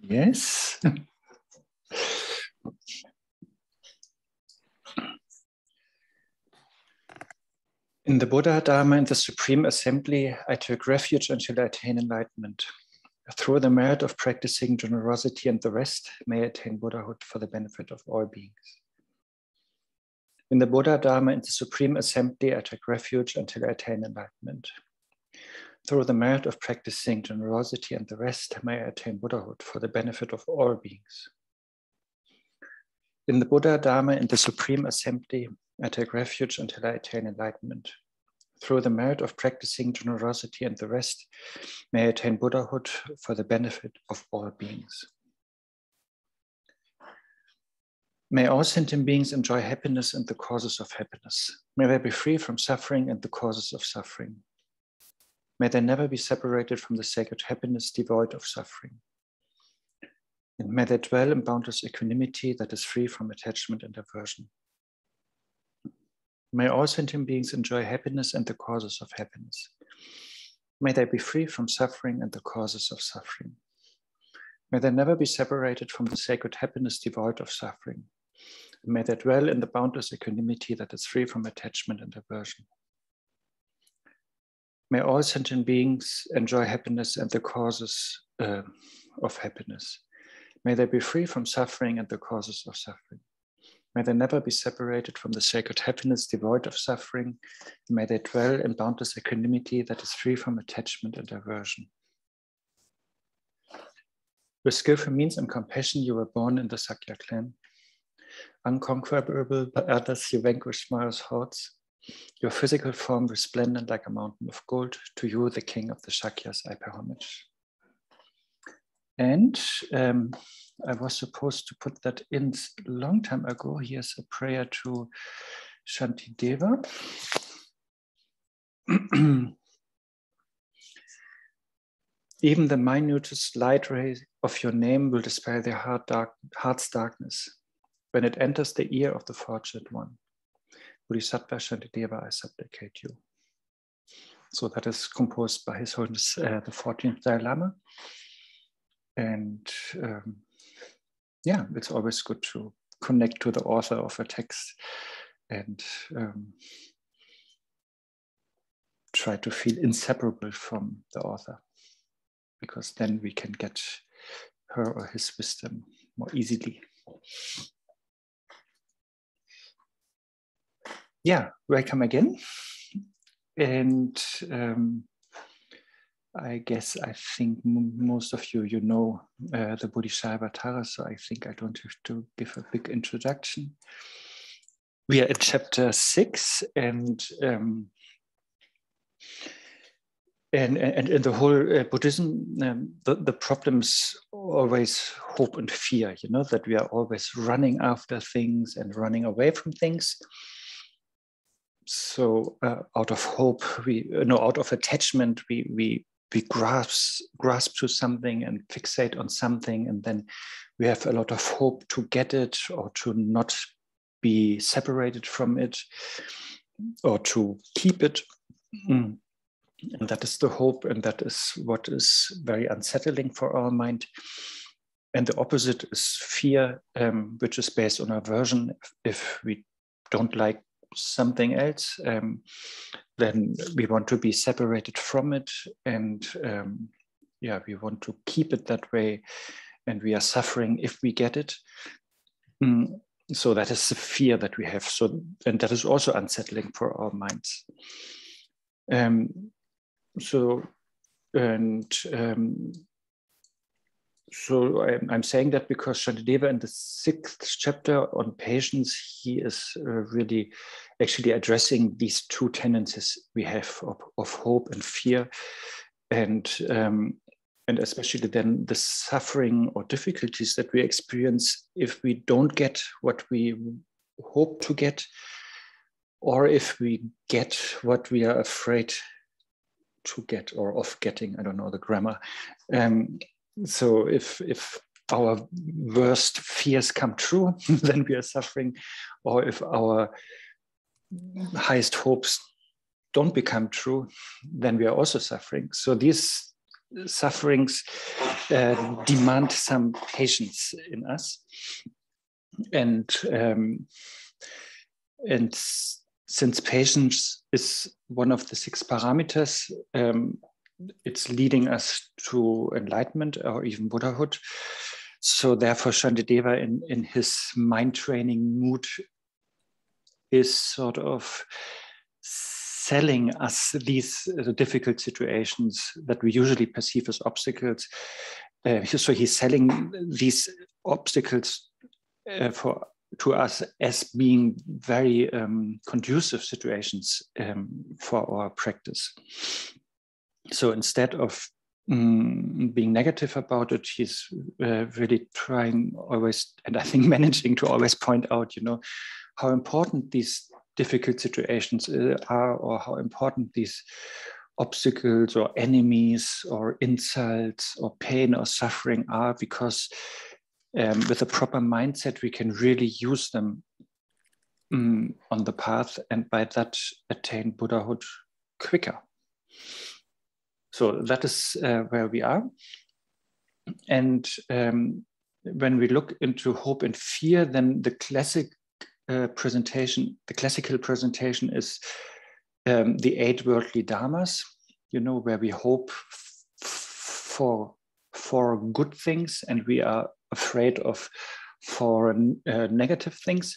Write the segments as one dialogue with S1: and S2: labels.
S1: Yes. In the Buddha, Dharma, and the Supreme Assembly, I took refuge until I attain enlightenment. Through the merit of practicing generosity and the rest, may I attain Buddhahood for the benefit of all beings. In the Buddha, Dharma, and the Supreme Assembly, I took refuge until I attain enlightenment. Through the merit of practicing generosity and the rest, may I attain Buddhahood for the benefit of all beings. In the Buddha, Dharma, and the Supreme Assembly, I take refuge until I attain enlightenment. Through the merit of practicing generosity and the rest, may I attain Buddhahood for the benefit of all beings. May all sentient beings enjoy happiness and the causes of happiness. May they be free from suffering and the causes of suffering. May they never be separated from the sacred happiness devoid of suffering. And may they dwell in boundless equanimity that is free from attachment and aversion. May all sentient beings enjoy happiness and the causes of happiness. May they be free from suffering and the causes of suffering. May they never be separated from the sacred happiness devoid of suffering. And may they dwell in the boundless equanimity that is free from attachment and aversion. May all sentient beings enjoy happiness and the causes of happiness. May they be free from suffering and the causes of suffering. May they never be separated from the sacred happiness devoid of suffering. May they dwell in boundless equanimity that is free from attachment and aversion. With skillful means and compassion, you were born in the Sakya clan. Unconquerable by others, you vanquished Mara's hordes. Your physical form resplendent like a mountain of gold. To you, the king of the Shakyas, I pay homage. And I was supposed to put that in a long time ago. Here's a prayer to Shantideva. Even the minutest light ray of your name will dispel their heart's darkness. When it enters the ear of the fortunate one, Bodhisattva Shantideva, I supplicate you. So that is composed by His Holiness the 14th Dalai Lama. And yeah, it's always good to connect to the author of a text and try to feel inseparable from the author, because then we can get her or his wisdom more easily. Yeah, welcome again. And I think most of you know the Bodhichitta, so I think I don't have to give a big introduction. We are at chapter 6, and in the whole Buddhism, the problems always hope and fear, you know, that we are always running after things and running away from things. So out of hope, out of attachment, we grasp to something and fixate on something, and then we have a lot of hope to get it or to not be separated from it or to keep it. And that is the hope, and that is what is very unsettling for our mind. And the opposite is fear, which is based on aversion. If we don't like something else, then we want to be separated from it, and we want to keep it that way, and we are suffering if we get it. So that is the fear that we have. So, and that is also unsettling for our minds. So I'm saying that because Shantideva in the 6th chapter on patience, he is really actually addressing these two tendencies we have of hope and fear, and especially then the suffering or difficulties that we experience if we don't get what we hope to get, or if we get what we are afraid to get or of getting. I don't know the grammar. So if our worst fears come true, then we are suffering, or if our highest hopes don't become true, then we are also suffering. So these sufferings demand some patience in us. And since patience is one of the 6 paramitas, it's leading us to enlightenment or even Buddhahood. So therefore, Shantideva in his mind training mood is sort of selling us these difficult situations that we usually perceive as obstacles. So he's selling these obstacles to us as being very conducive situations for our practice. So instead of being negative about it, he's really trying always, and I think managing to always point out, how important these difficult situations are, or how important these obstacles or enemies or insults or pain or suffering are, because with a proper mindset, we can really use them on the path, and by that attain Buddhahood quicker. So that is where we are. And when we look into hope and fear, then the classical presentation is the 8 worldly dharmas, where we hope for good things and we are afraid of for negative things.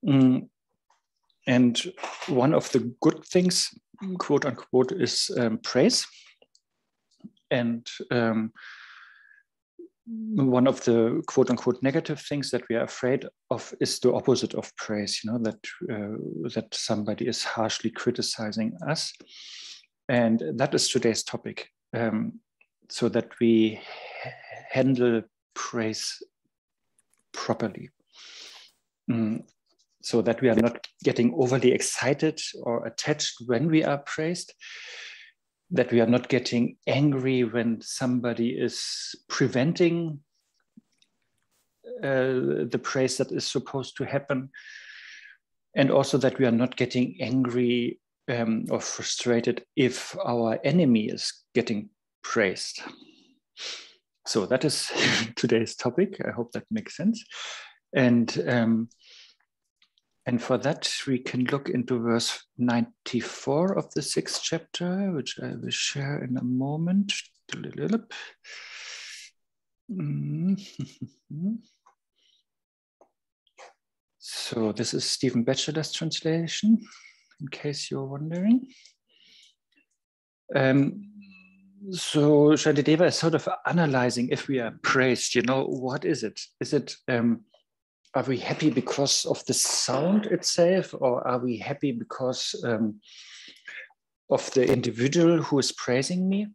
S1: And one of the good things, quote unquote, is praise. And one of the quote unquote negative things that we are afraid of is the opposite of praise, that somebody is harshly criticizing us. And that is today's topic, so that we handle praise properly. So that we are not getting overly excited or attached when we are praised, that we are not getting angry when somebody is preventing the praise that is supposed to happen, and also that we are not getting angry or frustrated if our enemy is getting praised. So that is today's topic. I hope that makes sense. And for that, we can look into verse 94 of the 6th chapter, which I will share in a moment. So this is Stephen Batchelor's translation, in case you're wondering. So Shantideva is sort of analyzing if we are praised, what is it? Is it... are we happy because of the sound itself, or are we happy because of the individual who is praising me,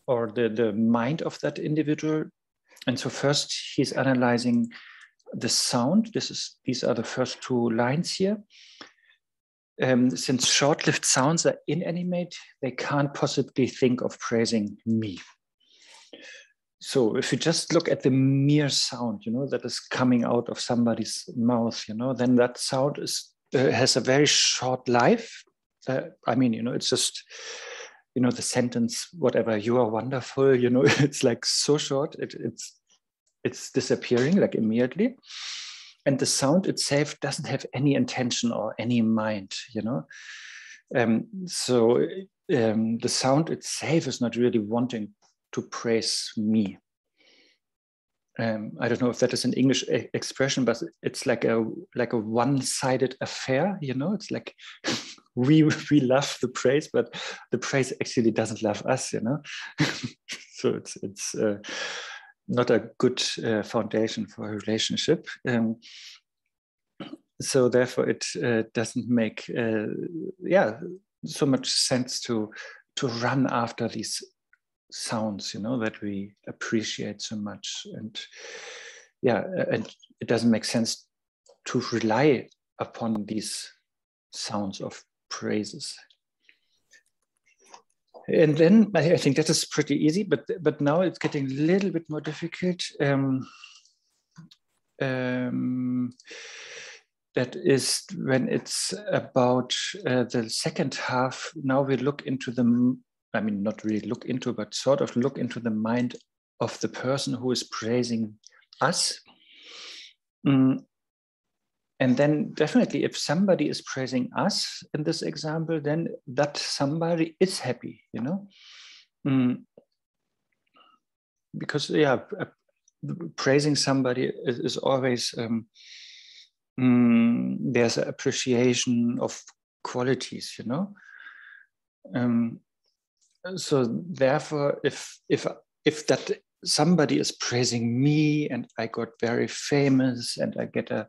S1: or the mind of that individual? And so first he's analyzing the sound. These are the first 2 lines here. Since short-lived sounds are inanimate, they can't possibly think of praising me. So if you just look at the mere sound, that is coming out of somebody's mouth, then that sound has a very short life. It's just, the sentence, whatever, you are wonderful, it's like so short, it's disappearing like immediately. And the sound itself doesn't have any intention or any mind, So the sound itself is not really wanting to praise me. I don't know if that is an English expression, but it's like a one-sided affair. It's like we love the praise, but the praise actually doesn't love us. So it's not a good foundation for a relationship. So therefore, it doesn't make so much sense to run after these sounds, that we appreciate so much, and it doesn't make sense to rely upon these sounds of praises. And then I think that is pretty easy, but now it's getting a little bit more difficult. That is when it's about the second half. Now we look into the I mean, not really look into, but sort of look into the mind of the person who is praising us. And then definitely if somebody is praising us in this example, then that somebody is happy, you know? Because praising somebody is always, there's an appreciation of qualities, you know? So therefore, if that somebody is praising me and I got very famous and I get a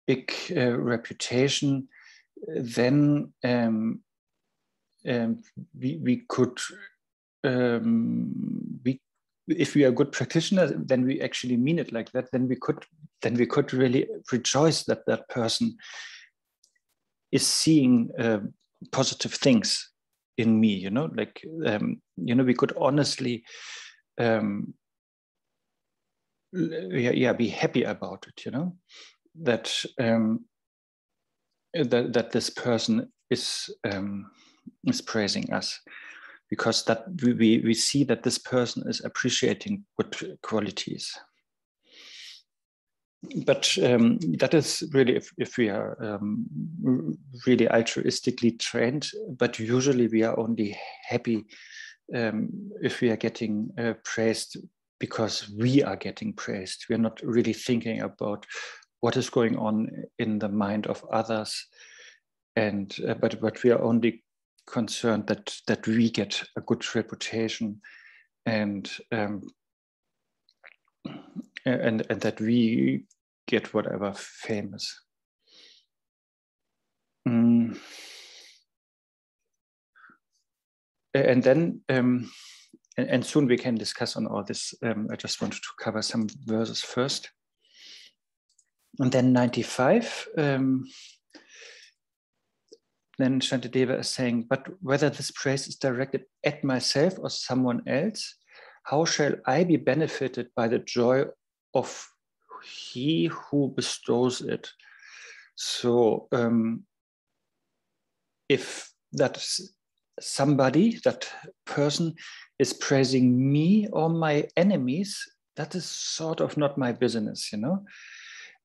S1: big reputation, then we could, if we are good practitioners, then we actually mean it like that. Then we could really rejoice that that person is seeing positive things in me, you know, like, we could honestly, be happy about it, you know, that that this person is praising us, because that we see that this person is appreciating good qualities. But that is really if we are really altruistically trained, but usually we are only happy if we are getting praised because we are getting praised. We are not really thinking about what is going on in the mind of others, and but we are only concerned that we get a good reputation, and that we get whatever famous. And then and soon we can discuss on all this. I just wanted to cover some verses first. And then 95, then Shantideva is saying, but whether this praise is directed at myself or someone else, how shall I be benefited by the joy of he who bestows it? So if that somebody, that person is praising me or my enemies, that is sort of not my business, you know?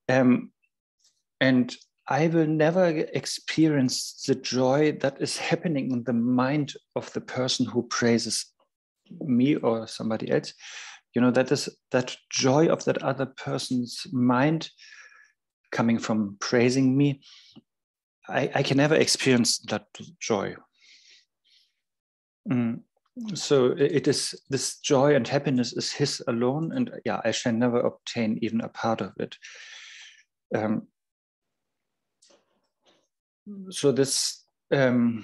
S1: And I will never experience the joy that is happening in the mind of the person who praises me or somebody else. You know, that is that joy of that other person's mind coming from praising me. I can never experience that joy. So it is, this joy and happiness is his alone, and I shall never obtain even a part of it. So this, I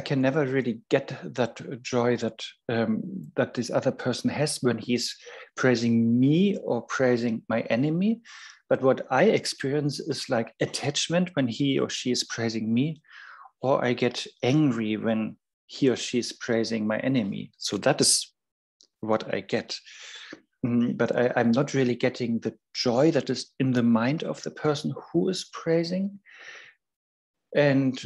S1: can never really get that joy that that this other person has when he's praising me or praising my enemy. But what I experience is like attachment when he or she is praising me, or I get angry when he or she is praising my enemy. So that is what I get. But I'm not really getting the joy that is in the mind of the person who is praising. And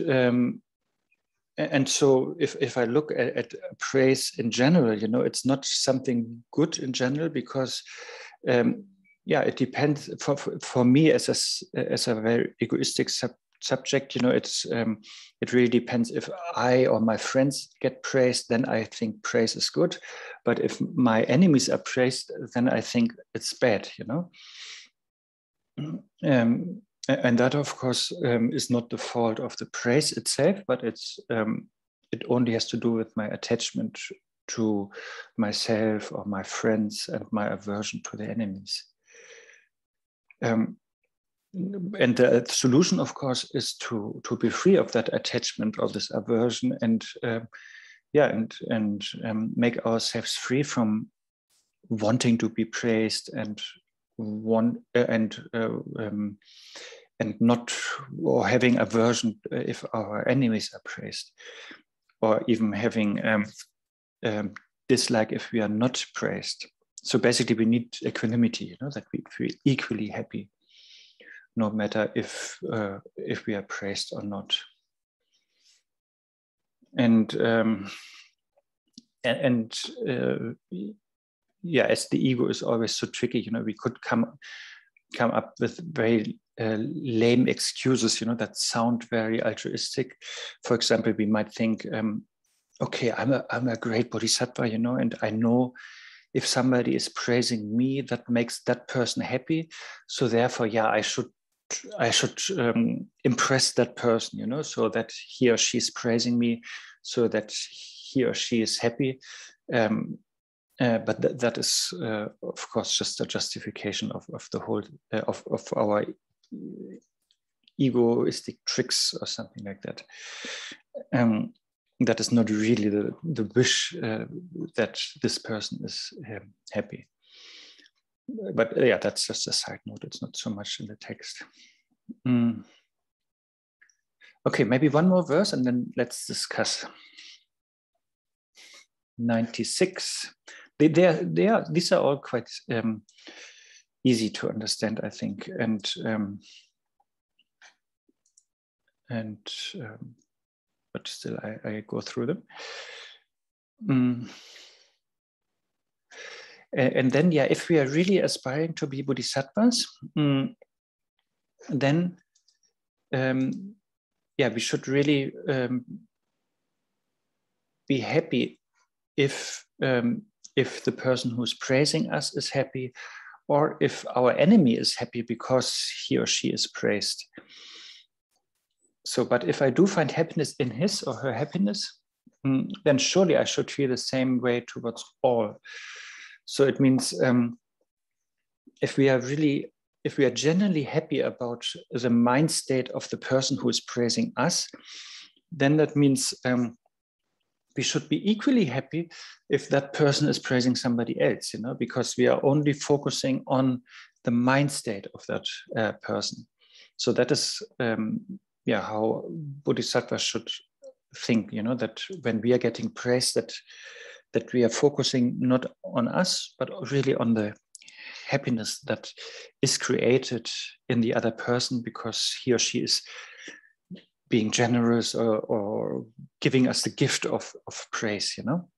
S1: so if I look at praise in general, you know, it's not something good in general, because it depends. For me as a very egoistic subject, you know, it really depends. If I or my friends get praised, then I think praise is good. But if my enemies are praised, then I think it's bad, you know. And that, of course, is not the fault of the praise itself, but it only has to do with my attachment to myself or my friends and my aversion to the enemies. And the solution, of course, is to be free of that attachment or this aversion, and make ourselves free from wanting to be praised and not, or having aversion if our enemies are praised, or even having dislike if we are not praised. So basically, we need equanimity, you know, that we feel equally happy, no matter if we are praised or not. And yeah, as the ego is always so tricky, you know, we could come up with very lame excuses, you know, that sound very altruistic. For example, we might think, okay, I'm a great bodhisattva, you know, and I know if somebody is praising me, that makes that person happy. So therefore, yeah, I should impress that person, you know, so that he or she is praising me, so that he or she is happy. But that is, of course, just a justification of the whole of our egoistic tricks or something like that. That is not really the wish that this person is happy. But yeah, that's just a side note. It's not so much in the text. Okay, maybe one more verse and then let's discuss. 96. These are all quite easy to understand, I think, but still I go through them. And then, yeah, if we are really aspiring to be bodhisattvas, then yeah, we should really be happy if the person who's praising us is happy, or if our enemy is happy because he or she is praised. So, but if I do find happiness in his or her happiness, then surely I should feel the same way towards all. So it means if we are genuinely happy about the mind state of the person who is praising us, then that means we should be equally happy if that person is praising somebody else, you know, because we are only focusing on the mind state of that person. So that is, yeah, how bodhisattvas should think, you know, that when we are getting praised, that we are focusing not on us, but really on the happiness that is created in the other person because he or she is being generous or giving us the gift of praise, you know.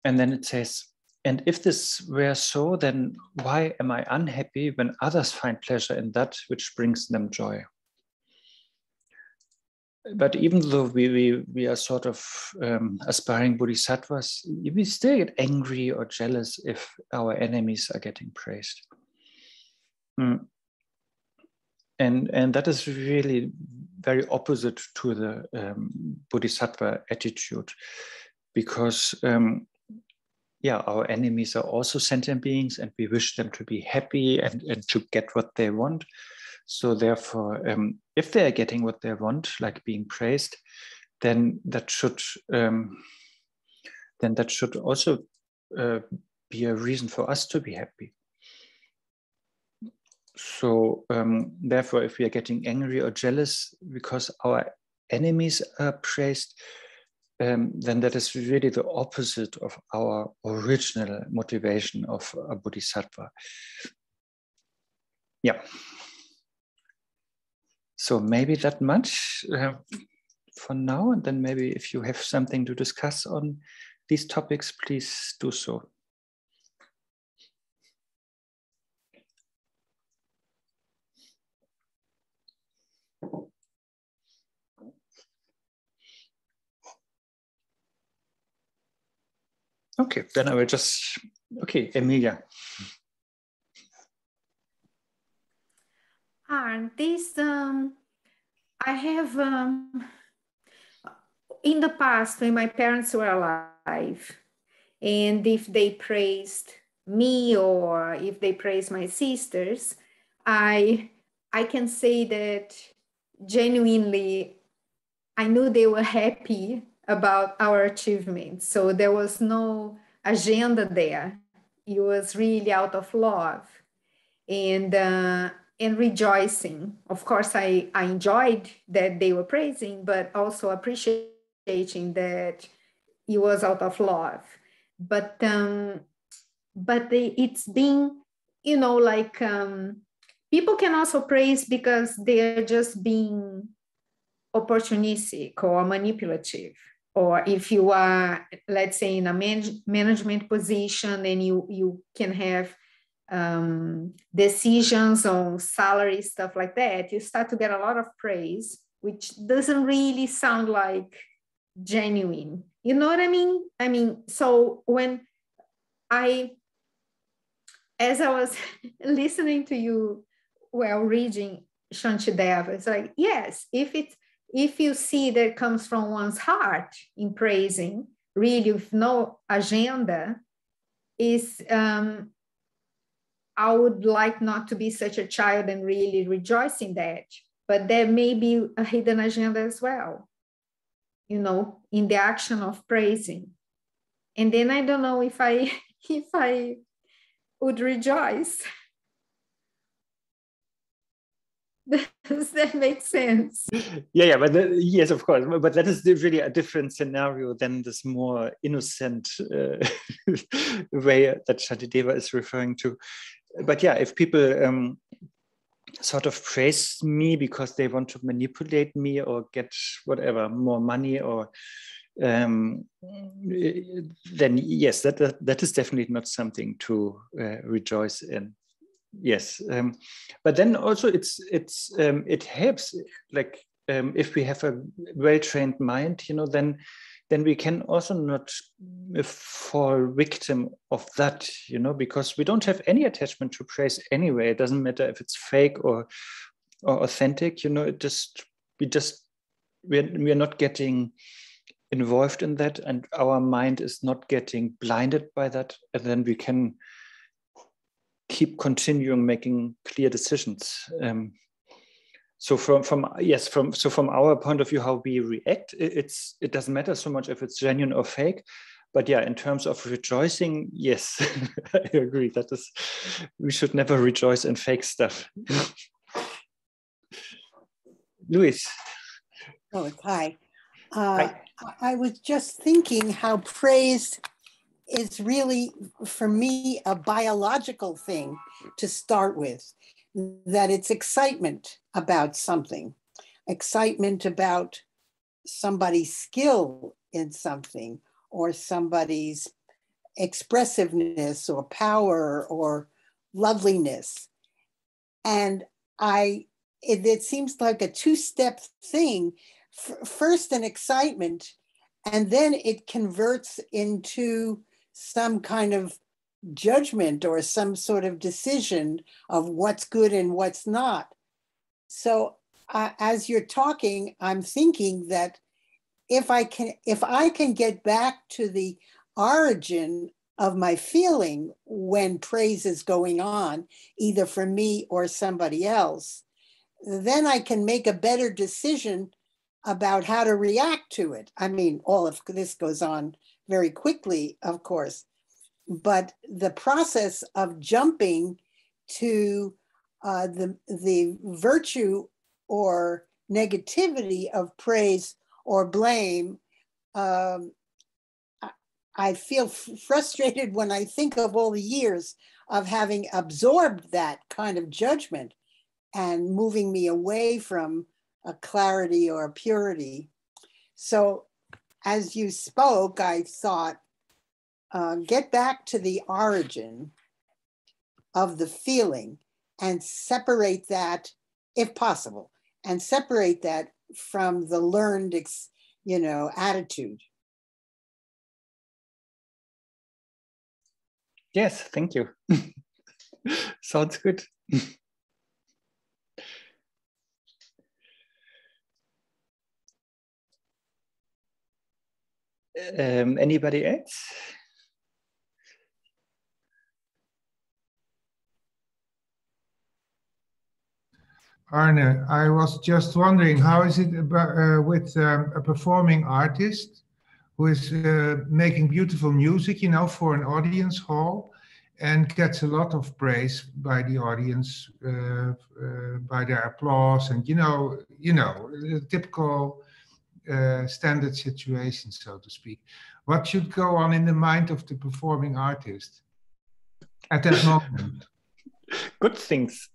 S1: And then it says, and if this were so, then why am I unhappy when others find pleasure in that which brings them joy? But even though we are sort of aspiring bodhisattvas, we still get angry or jealous if our enemies are getting praised. And that is really very opposite to the bodhisattva attitude, because yeah, our enemies are also sentient beings and we wish them to be happy and to get what they want. So therefore, if they are getting what they want, like being praised, then that should also be a reason for us to be happy. So therefore, if we are getting angry or jealous because our enemies are praised, then that is really the opposite of our original motivation of a bodhisattva. Yeah. So maybe that much for now, and then maybe if you have something to discuss on these topics, please do so. Okay, then I will just, okay, Emilia.
S2: This, I have, in the past when my parents were alive, and if they praised me or if they praised my sisters, I can say that genuinely, I knew they were happy about our achievements. So there was no agenda there. It was really out of love and rejoicing. Of course, I enjoyed that they were praising, but also appreciating that it was out of love. But it's been, you know, like people can also praise because they're just being opportunistic or manipulative, or if you are, let's say, in a management position and you can have decisions on salary, stuff like that, you start to get a lot of praise, which doesn't really sound like genuine. You know what I mean? So when as I was listening to you while reading Shantideva, it's like, yes, if you see that it comes from one's heart in praising, really with no agenda, is I would like not to be such a child and really rejoice in that. But there may be a hidden agenda as well, you know, in the action of praising. And then I don't know if I would rejoice. Does that make sense?
S1: Yeah, but yes, of course. But that is really a different scenario than this more innocent way that Shantideva is referring to. But yeah, if people sort of praise me because they want to manipulate me or get whatever, more money, or then yes, that is definitely not something to rejoice in. Yes, but then also it helps, like if we have a well-trained mind, you know, then we can also not fall victim of that, you know, because we don't have any attachment to praise anyway. It doesn't matter if it's fake or authentic, you know. We're not getting involved in that, and our mind is not getting blinded by that, and then we can keep continuing making clear decisions. So from our point of view, how we react, it doesn't matter so much if it's genuine or fake. But yeah, in terms of rejoicing, yes, I agree. We should never rejoice in fake stuff. Luis.
S3: Oh, hi. I was just thinking how praise is really, for me, a biological thing to start with, that it's excitement about something, excitement about somebody's skill in something, or somebody's expressiveness or power or loveliness. And it seems like a two-step thing. First an excitement, and then it converts into some kind of judgment or some sort of decision of what's good and what's not. So as you're talking, I'm thinking that if I can get back to the origin of my feeling when praise is going on, either for me or somebody else, then I can make a better decision about how to react to it. I mean, all of this goes on very quickly, of course, but the process of jumping to the virtue or negativity of praise or blame, I feel frustrated when I think of all the years of having absorbed that kind of judgment and moving me away from a clarity or a purity. So as you spoke, I thought, get back to the origin of the feeling and separate that, if possible, and separate that from the learned, attitude.
S1: Yes, thank you. Sounds good. Anybody else?
S4: Arne, I was just wondering, how is it about, with a performing artist who is making beautiful music, for an audience hall, and gets a lot of praise by the audience, by their applause, and the typical standard situation, so to speak. What should go on in the mind of the performing artist at that moment?
S1: Good things.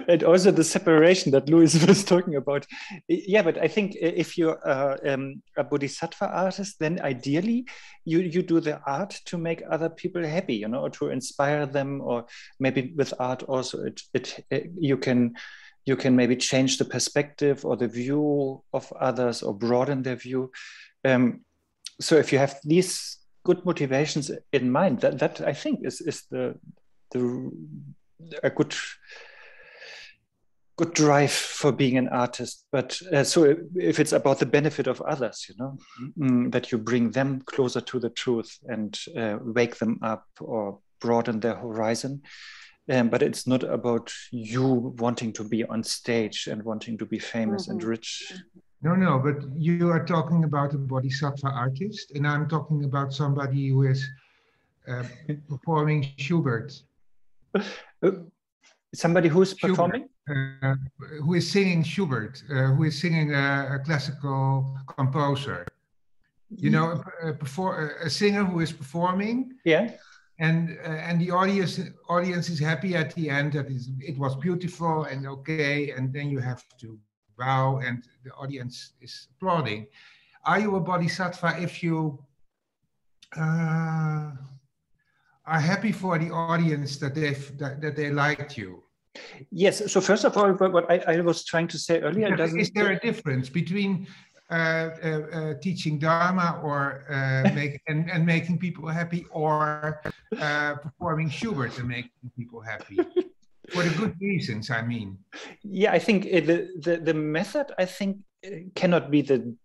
S1: And also the separation that Louis was talking about. Yeah, but I think if you're a bodhisattva artist, then ideally you do the art to make other people happy, you know, or to inspire them, or maybe with art also you can maybe change the perspective or the view of others or broaden their view. So if you have these good motivations in mind, that I think is a good drive for being an artist. But so if it's about the benefit of others, you know, that you bring them closer to the truth and wake them up or broaden their horizon. But it's not about you wanting to be on stage and wanting to be famous and rich.
S4: No, but you are talking about a bodhisattva artist, and I'm talking about somebody who is performing Schubert.
S1: Somebody who's performing?
S4: Who is singing Schubert, who is singing a classical composer. You know, a singer who is performing.
S1: Yeah.
S4: And the audience is happy at the end that it was beautiful and okay, and then you have to bow and the audience is applauding. Are you a bodhisattva if you are happy for the audience that they liked you?
S1: Yes. So first of all, what I was trying to say earlier,
S4: is there a difference between teaching Dharma or making people happy, or performing Schubert and making people happy? For the good reasons, I mean.
S1: Yeah, I think the method, I think, cannot be the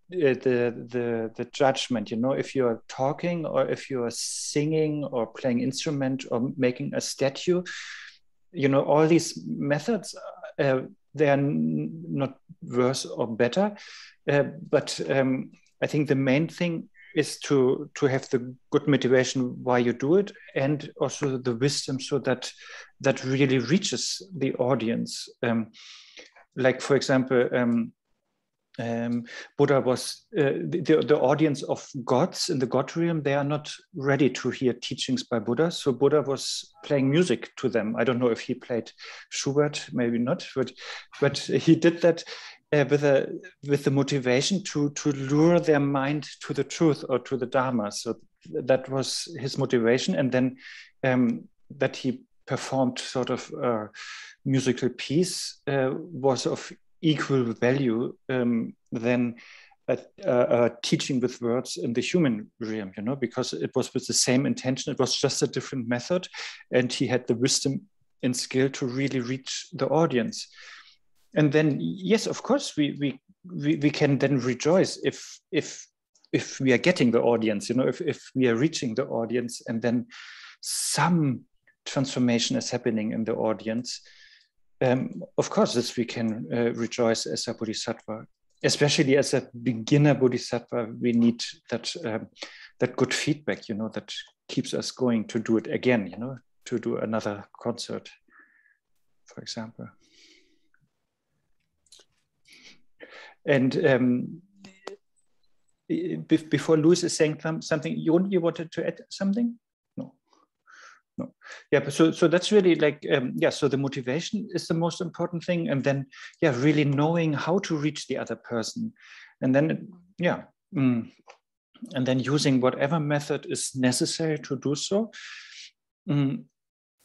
S1: judgment. You know, if you are talking or if you are singing or playing instrument or making a statue, you know, all these methods, they are not worse or better. But I think the main thing is to have the good motivation why you do it, and also the wisdom so that really reaches the audience. Like, for example, Buddha was the audience of gods in the God realm. They are not ready to hear teachings by Buddha, so Buddha was playing music to them. I don't know if he played Schubert, maybe not, but he did that with the motivation to lure their mind to the truth or to the Dharma. So that was his motivation, and then that he performed sort of a musical piece was of equal value than a teaching with words in the human realm, you know, because it was with the same intention. It was just a different method, and he had the wisdom and skill to really reach the audience. And then, yes, of course, we can then rejoice if we are getting the audience, you know, if we are reaching the audience, and then some transformation is happening in the audience. Of course, this we can rejoice as a bodhisattva. Especially as a beginner bodhisattva, we need that good feedback, you know, that keeps us going to do it again, you know, to do another concert, for example. And before Louis is saying something, you wanted to add something? No. Yeah, but so that's really like, so the motivation is the most important thing. And then, really knowing how to reach the other person. And then, and then using whatever method is necessary to do so. And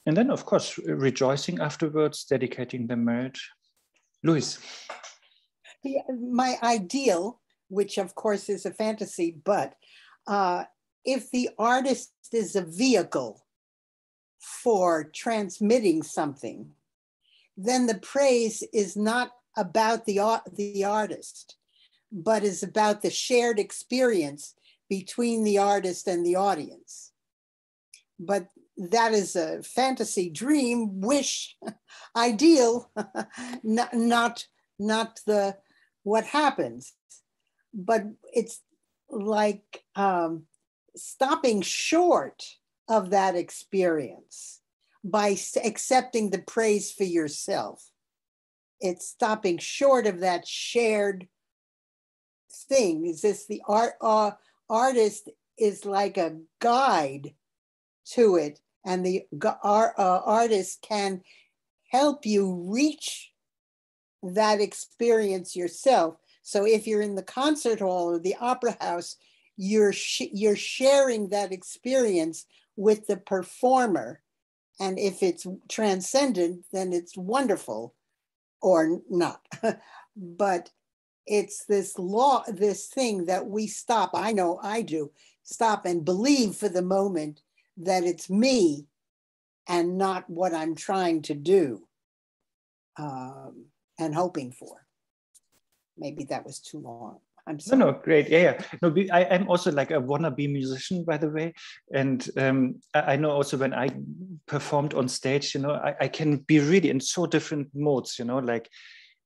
S1: then, of course, rejoicing afterwards, dedicating the merit. Louis.
S3: Yeah, my ideal, which of course is a fantasy, but if the artist is a vehicle for transmitting something, then the praise is not about the artist, but is about the shared experience between the artist and the audience. But that is a fantasy, dream, wish, ideal, not the what happens. But it's like stopping short of that experience by accepting the praise for yourself. It's stopping short of that shared thing. Is this the artist is like a guide to it, and the artist can help you reach that experience yourself. So if you're in the concert hall or the opera house, you're sharing that experience with the performer. And if it's transcendent, then it's wonderful, or not. But it's this thing that we stop. I know I do stop and believe for the moment that it's me and not what I'm trying to do and hoping for. Maybe that was too long. I'm sorry.
S1: No, great. Yeah. No, I'm also like a wannabe musician, by the way. And I know also when I performed on stage, I can be really in so different modes, like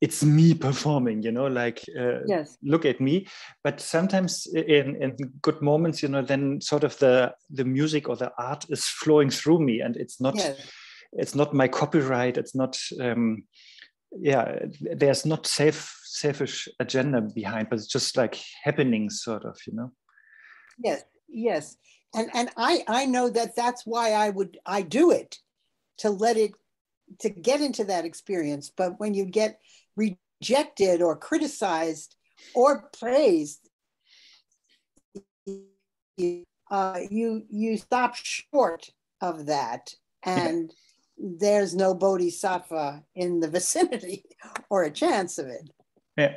S1: it's me performing, like
S3: Yes.
S1: Look at me. But sometimes in good moments, then sort of the music or the art is flowing through me, and it's not,
S3: Yes.
S1: it's not my copyright. It's not, there's not selfish agenda behind, but it's just like happening, sort of,
S3: Yes. And I know that's why I do it, to get into that experience. But when you get rejected or criticized or praised, you stop short of that, and there's no bodhisattva in the vicinity or a chance of it.
S1: Yeah.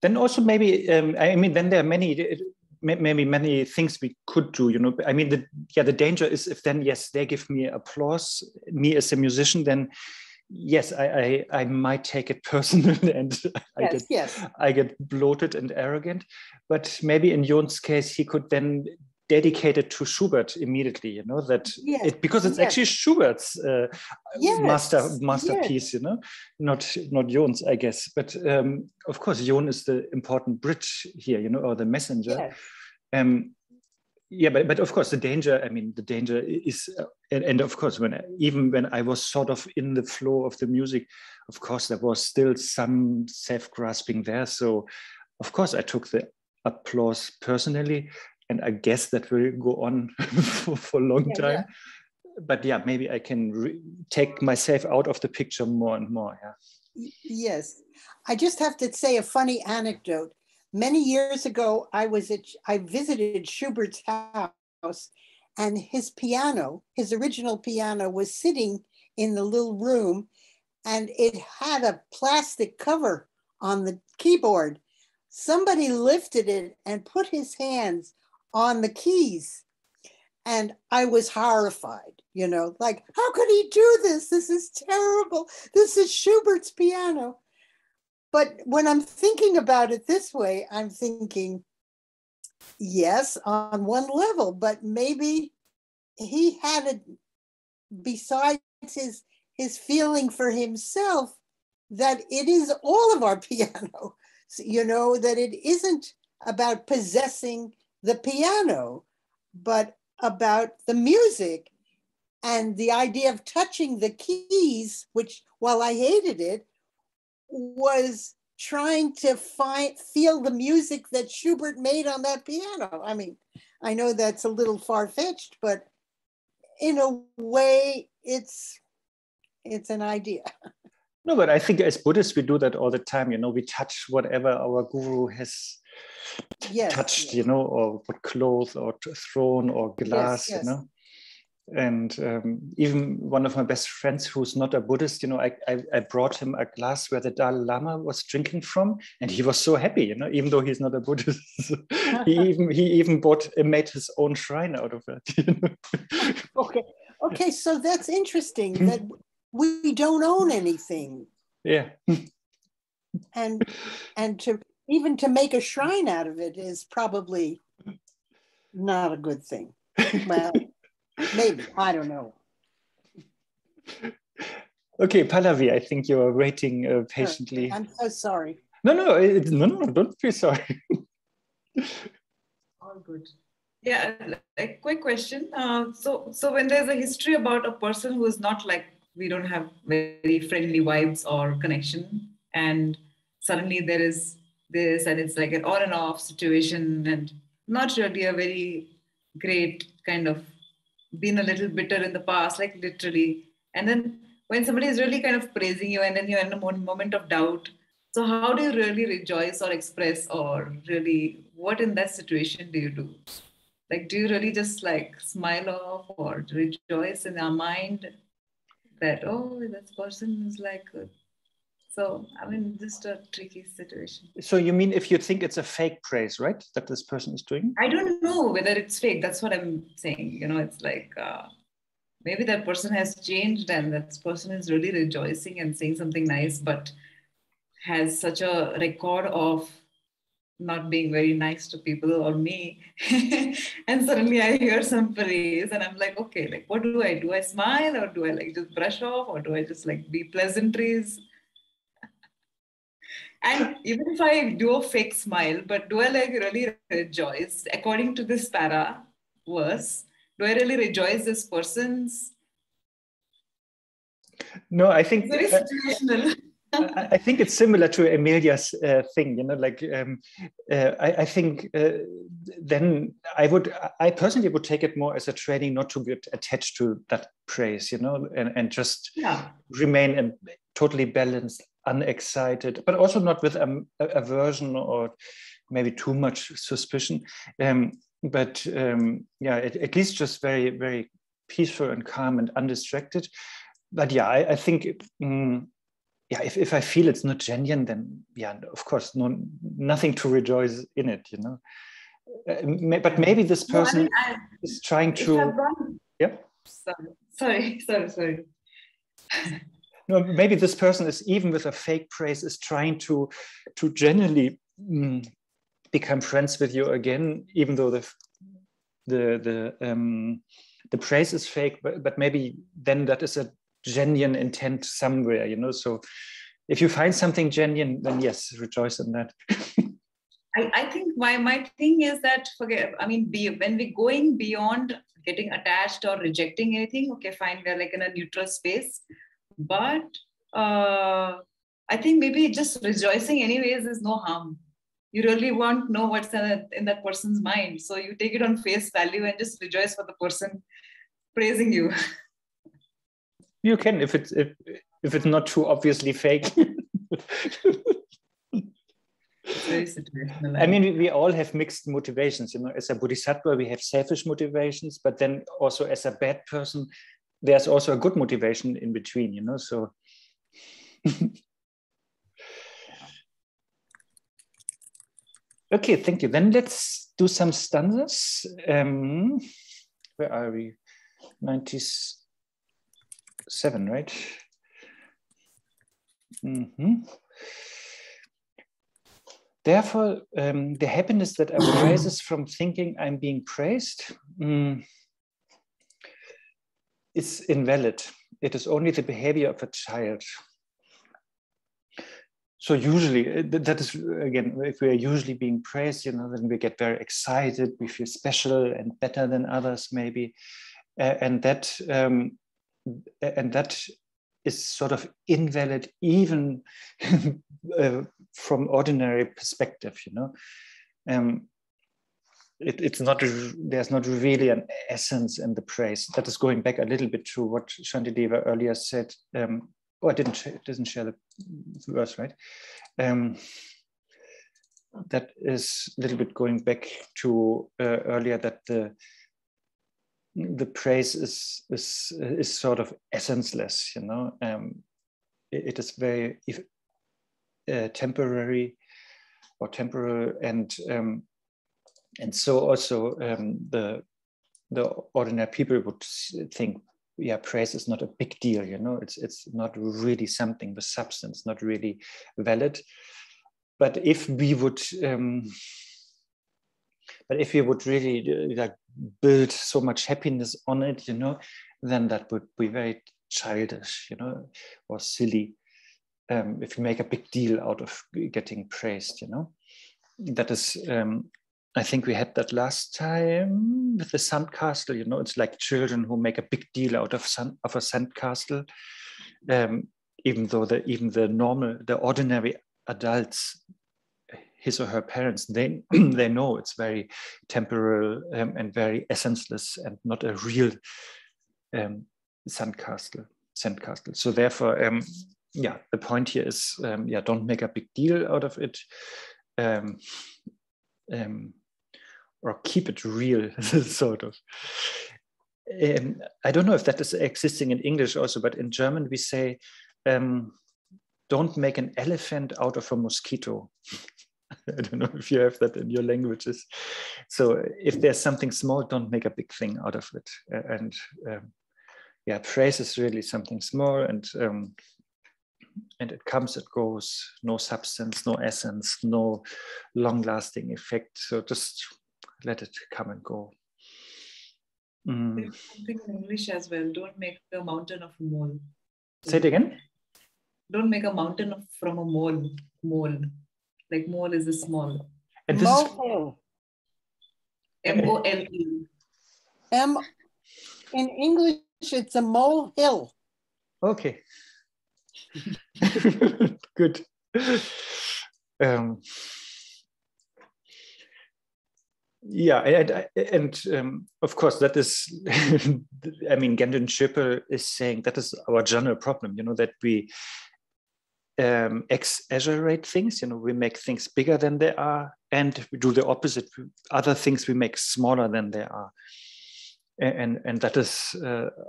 S1: Then also maybe then there are many things we could do. The danger is if then they give me applause, me as a musician, then yes, I might take it personal and I get bloated and arrogant. But maybe in Jon's case, he could then dedicate it to Schubert immediately, because it's actually Schubert's masterpiece, not Jon's, I guess. But of course, Jon is the important bridge here, or the messenger. But of course, the danger is, and of course, when I was sort of in the flow of the music, of course, there was still some self-grasping there. So, of course, I took the applause personally, and I guess that will go on for a long time. But maybe I can take myself out of the picture more and more.
S3: Yes, I just have to say a funny anecdote. Many years ago, I visited Schubert's house, and his original piano, was sitting in the little room, and it had a plastic cover on the keyboard. Somebody lifted it and put his hands on the keys, and I was horrified, like, how could he do this? This is terrible. This is Schubert's piano. But when I'm thinking about it this way, I'm thinking, yes, on one level, but maybe he had it, besides his feeling for himself, that it is all of our piano, that it isn't about possessing the piano, but about the music. And the idea of touching the keys, which, while I hated it, was trying to feel the music that Schubert made on that piano. I mean, I know that's a little far-fetched, but in a way, it's an idea.
S1: No, but I think as Buddhists, we do that all the time. We touch whatever our guru has touched, or what cloth or throne or glass, And even one of my best friends who's not a Buddhist, I brought him a glass where the Dalai Lama was drinking from, and he was so happy, even though he's not a Buddhist. he even made his own shrine out of it.
S3: Okay, so that's interesting that we don't own anything.
S1: Yeah.
S3: And to make a shrine out of it is probably not a good thing. Well, maybe, I don't know.
S1: Okay, Pallavi, I think you are waiting patiently.
S3: I'm so sorry.
S1: No, don't be sorry.
S5: All good. Yeah, a quick question. So when there's a history about a person who is not like, we don't have very friendly vibes or connection, and suddenly there is this, and it's like an on and off situation, and not really a very great kind of, been a little bitter in the past, like literally. And then when somebody is really kind of praising you and then you're in a moment of doubt, so how do you really rejoice or express, or really what in that situation do you do? Like, do you really just like smile off or rejoice in our mind that, oh, that person is like, so I mean, just a tricky situation.
S1: So you mean if you think it's a fake praise, right? That this person is doing?
S5: I don't know whether it's fake. That's what I'm saying. You know, it's like maybe that person has changed and that person is really rejoicing and saying something nice, but has such a record of not being very nice to people or me. And suddenly I hear some praise and I'm like, okay, like what do? Do I smile, or do I like just brush off, or do I just like be pleasantries? And even if I do a fake smile, but do I like really rejoice according to this para verse? Do I really rejoice this person's?
S1: No, I think
S5: Very situational.
S1: I think it's similar to Emilia's thing, you know, like I think then I personally would take it more as a training not to get attached to that praise, you know, and just remain totally balanced, unexcited, but also not with aversion or maybe too much suspicion. But at least just very, very peaceful and calm and undistracted. But yeah, I think if I feel it's not genuine, then of course, nothing to rejoice in it, you know. But maybe this person is trying to. Yeah.
S5: Sorry.
S1: No, maybe this person is, even with a fake praise, is trying to genuinely become friends with you again, even though the praise is fake. But maybe then that is a genuine intent somewhere, you know. So if you find something genuine, then yes, rejoice in that.
S5: I think my thing is that when we're going beyond getting attached or rejecting anything, okay, fine, we're like in a neutral space. But I think maybe just rejoicing anyways is no harm. You really won't know what's in that person's mind. So you take it on face value and just rejoice for the person praising you.
S1: You can, if it's not too obviously fake.
S5: It's very situational.
S1: I mean, we all have mixed motivations, you know. As a bodhisattva, we have selfish motivations, but then also as a bad person, there's also a good motivation in between, you know. So okay, thank you. Then let's do some stanzas. Where are we? 97, right? Therefore, the happiness that arises from thinking I'm being praised is invalid. It is only the behavior of a child. So usually, that is, again, if we are usually being praised, you know, then we get very excited, we feel special and better than others, maybe. And that is sort of invalid, even from ordinary perspective, you know. It's not, there's not really an essence in the praise. That is going back a little bit to what Shantideva earlier said. I didn't share the verse, right? That is a little bit going back to earlier, that the praise is sort of essenceless, you know. It is very temporary or temporal, and so also the ordinary people would think, yeah, praise is not a big deal, you know. It's not really something with substance, not really valid. But if we would really like build so much happiness on it, you know, then that would be very childish, you know, or silly. If you make a big deal out of getting praised, you know. That is, I think we had that last time with the sandcastle, you know. It's like children who make a big deal out of a sandcastle, even though the ordinary adults, his or her parents, they know it's very temporal and very essenceless and not a real sandcastle. sandcastle. So therefore, yeah, the point here is, yeah, don't make a big deal out of it, or keep it real, sort of. I don't know if that is existing in English also, but in German we say, don't make an elephant out of a mosquito. I don't know if you have that in your languages. So if there's something small, don't make a big thing out of it. Yeah, praise is really something small, and it comes, it goes, no substance, no essence, no long-lasting effect. So just let it come and go.
S5: There's something in English as well. Don't make a mountain of a mole.
S1: Say it again.
S5: Don't make a mountain from a mole. Mole. Like mole is a small.
S1: And this
S3: Molehill.
S5: M-O-L-E.
S3: In English, it's a molehill.
S1: Okay. Good. Yeah, and of course that is, I mean, Gendon Schipper is saying that is our general problem, you know, that we exaggerate things, you know, we make things bigger than they are, and we do the opposite. Other things we make smaller than they are. And that is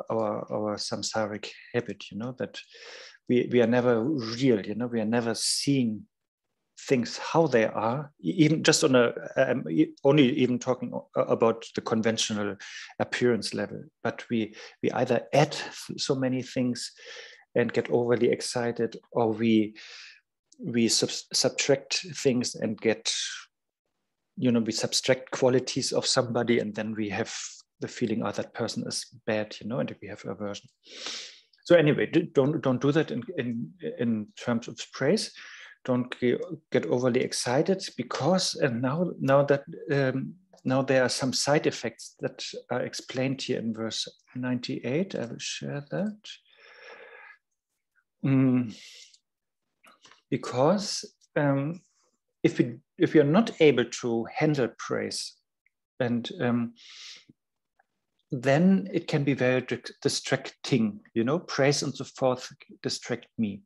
S1: our samsaric habit, you know, that we are never real, you know, we are never seeing things how they are, even just on a only even talking about the conventional appearance level, but we either add so many things and get overly excited, or we subtract things and get, you know, we subtract qualities of somebody, and then we have the feeling, oh, that person is bad, you know, and we have aversion. So anyway, don't do that in terms of praise. Don't get overly excited, because now that now there are some side effects that are explained here in verse 98. I will share that. Because if we are not able to handle praise, and then it can be very distracting, you know, praise and so forth distract me.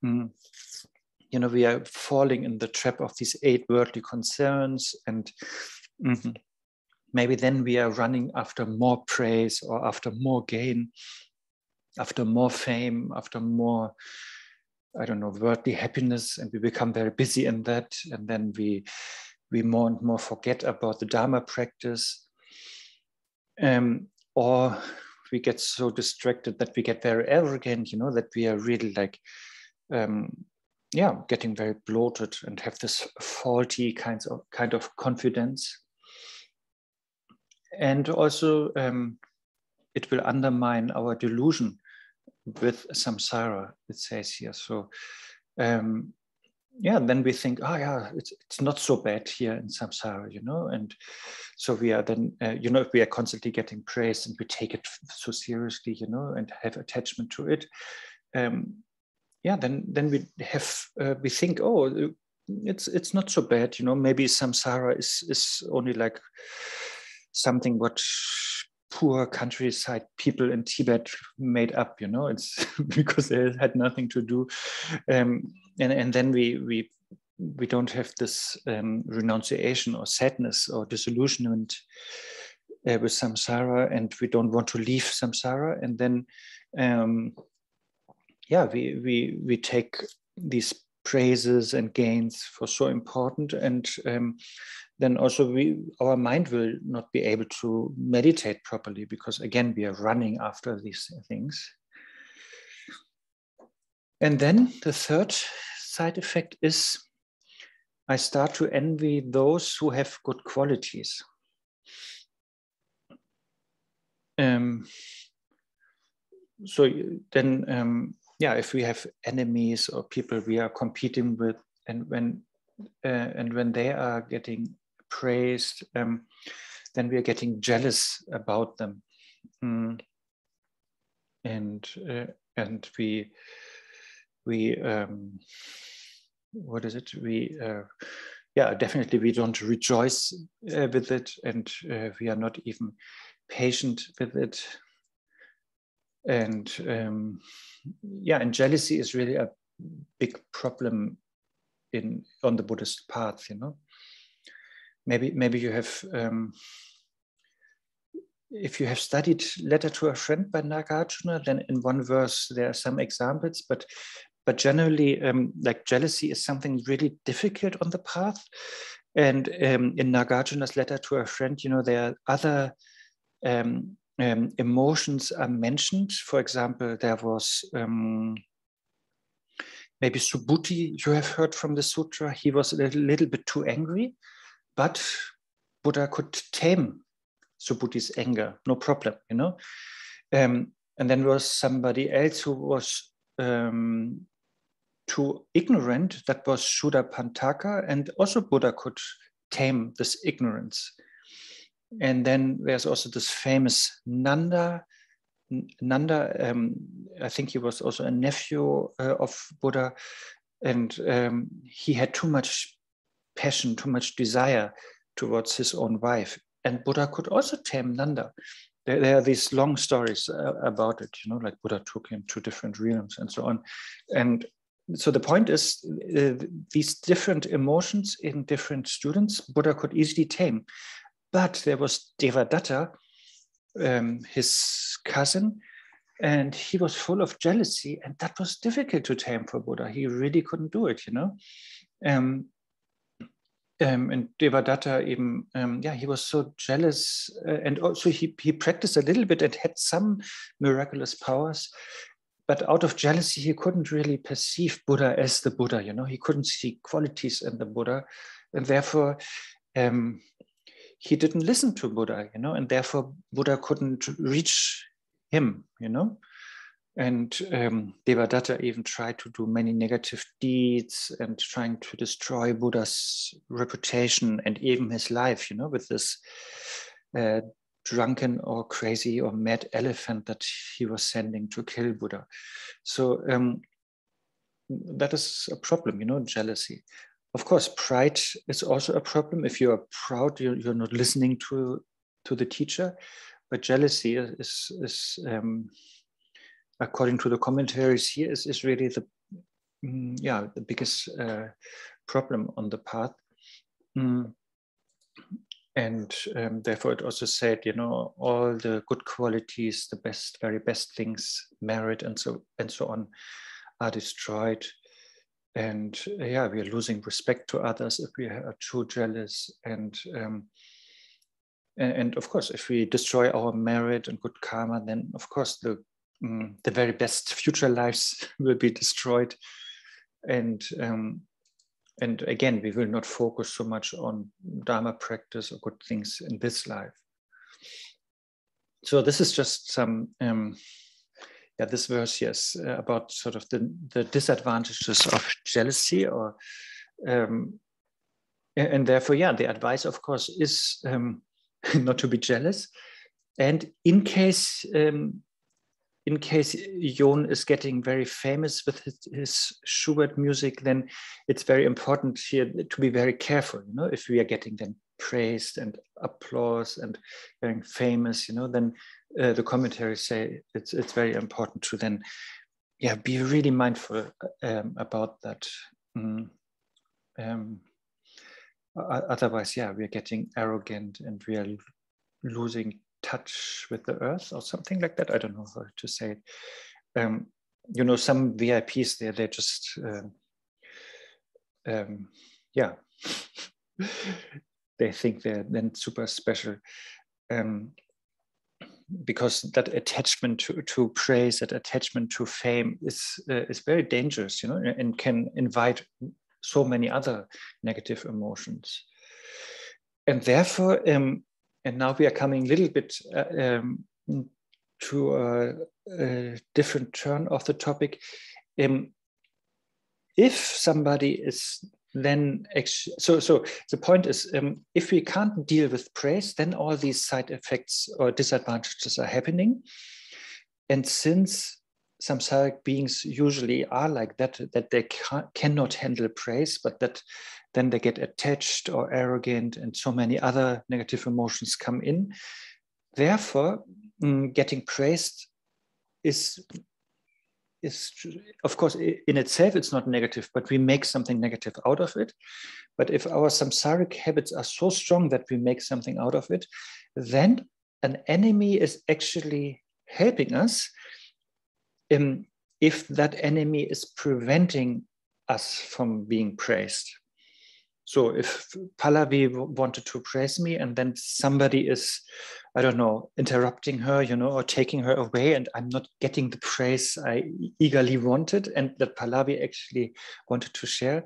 S1: You know, we are falling in the trap of these 8 worldly concerns, and maybe then we are running after more praise, or after more gain, after more fame, after more, I don't know, worldly happiness, and we become very busy in that, and then we more and more forget about the Dharma practice, or we get so distracted that we get very arrogant, you know, that we are really like, yeah, getting very bloated and have this faulty kind of confidence. And also it will undermine our delusion with samsara, it says here. So yeah, then we think, oh yeah, it's not so bad here in samsara, you know. And so we are then, you know, if we are constantly getting praise and we take it so seriously, you know, and have attachment to it, yeah, then we think, oh, it's not so bad, you know. Maybe samsara is only like something what poor countryside people in Tibet made up, you know. It's because they had nothing to do, and then we don't have this renunciation or sadness or disillusionment with samsara, and we don't want to leave samsara, and then yeah, we take these praises and gains for so important, and then also our mind will not be able to meditate properly, because again we are running after these things. And then the third side effect is I start to envy those who have good qualities. So then yeah, if we have enemies or people we are competing with, and when they are getting praised, then we are getting jealous about them, and we what is it? Yeah, definitely we don't rejoice with it, and we are not even patient with it. And yeah, and jealousy is really a big problem on the Buddhist path, you know. Maybe you have, if you have studied Letter to a Friend by Nagarjuna, then in one verse there are some examples, but generally, like jealousy is something really difficult on the path. And in Nagarjuna's Letter to a Friend, you know, there are other emotions are mentioned. For example, there was maybe Subhuti, you have heard from the sutra. He was a little bit too angry, but Buddha could tame Subhuti's anger, no problem, you know. And then there was somebody else who was too ignorant. That was Shuddhapantaka, and also Buddha could tame this ignorance. And then there's also this famous Nanda. I think he was also a nephew of Buddha, and he had too much passion, too much desire towards his own wife. And Buddha could also tame Nanda. There are these long stories about it, you know, like Buddha took him to different realms and so on. And so the point is, these different emotions in different students, Buddha could easily tame. But there was Devadatta, his cousin, and he was full of jealousy, and that was difficult to tame for Buddha. He really couldn't do it, you know. And Devadatta even, he was so jealous, and also he practiced a little bit and had some miraculous powers, but out of jealousy, he couldn't really perceive Buddha as the Buddha, you know. He couldn't see qualities in the Buddha, and therefore he didn't listen to Buddha, you know, and therefore Buddha couldn't reach him, you know. And Devadatta even tried to do many negative deeds and trying to destroy Buddha's reputation and even his life, you know, with this drunken or crazy or mad elephant that he was sending to kill Buddha. So that is a problem, you know, jealousy. Of course, pride is also a problem. If you are proud, you're not listening to the teacher. But jealousy is according to the commentaries here, is really the biggest problem on the path. And therefore, it also said, you know, all the good qualities, the best, very best things, merit and so on, are destroyed. And we are losing respect to others if we are too jealous. And of course, if we destroy our merit and good karma, then of course the very best future lives will be destroyed. And again, we will not focus so much on Dharma practice or good things in this life. So this is just some, this verse, yes, about sort of the disadvantages of jealousy, or and therefore, the advice, of course, is not to be jealous. And in case Jon is getting very famous with his Schubert music, then it's very important here to be very careful. You know, if we are getting then praised and applause and very famous, you know, then the commentaries say it's very important to then, be really mindful about that. Otherwise, we are getting arrogant and we are losing touch with the earth or something like that. I don't know how to say it. You know, some VIPs they're just they think they're then super special, because that attachment to praise, that attachment to fame is very dangerous, you know, and can invite so many other negative emotions. And therefore, and now we are coming a little bit to a different turn of the topic. If somebody is then so the point is, if we can't deal with praise, then all these side effects or disadvantages are happening. And since samsaric beings usually are like that they cannot handle praise, but that then they get attached or arrogant, and so many other negative emotions come in. Therefore, getting praised is of course in itself it's not negative, but we make something negative out of it. But if our samsaric habits are so strong that we make something out of it, then an enemy is actually helping us if that enemy is preventing us from being praised. So if Pallavi wanted to praise me and then somebody is, I don't know, interrupting her, or taking her away, and I'm not getting the praise I eagerly wanted and that Pallavi actually wanted to share,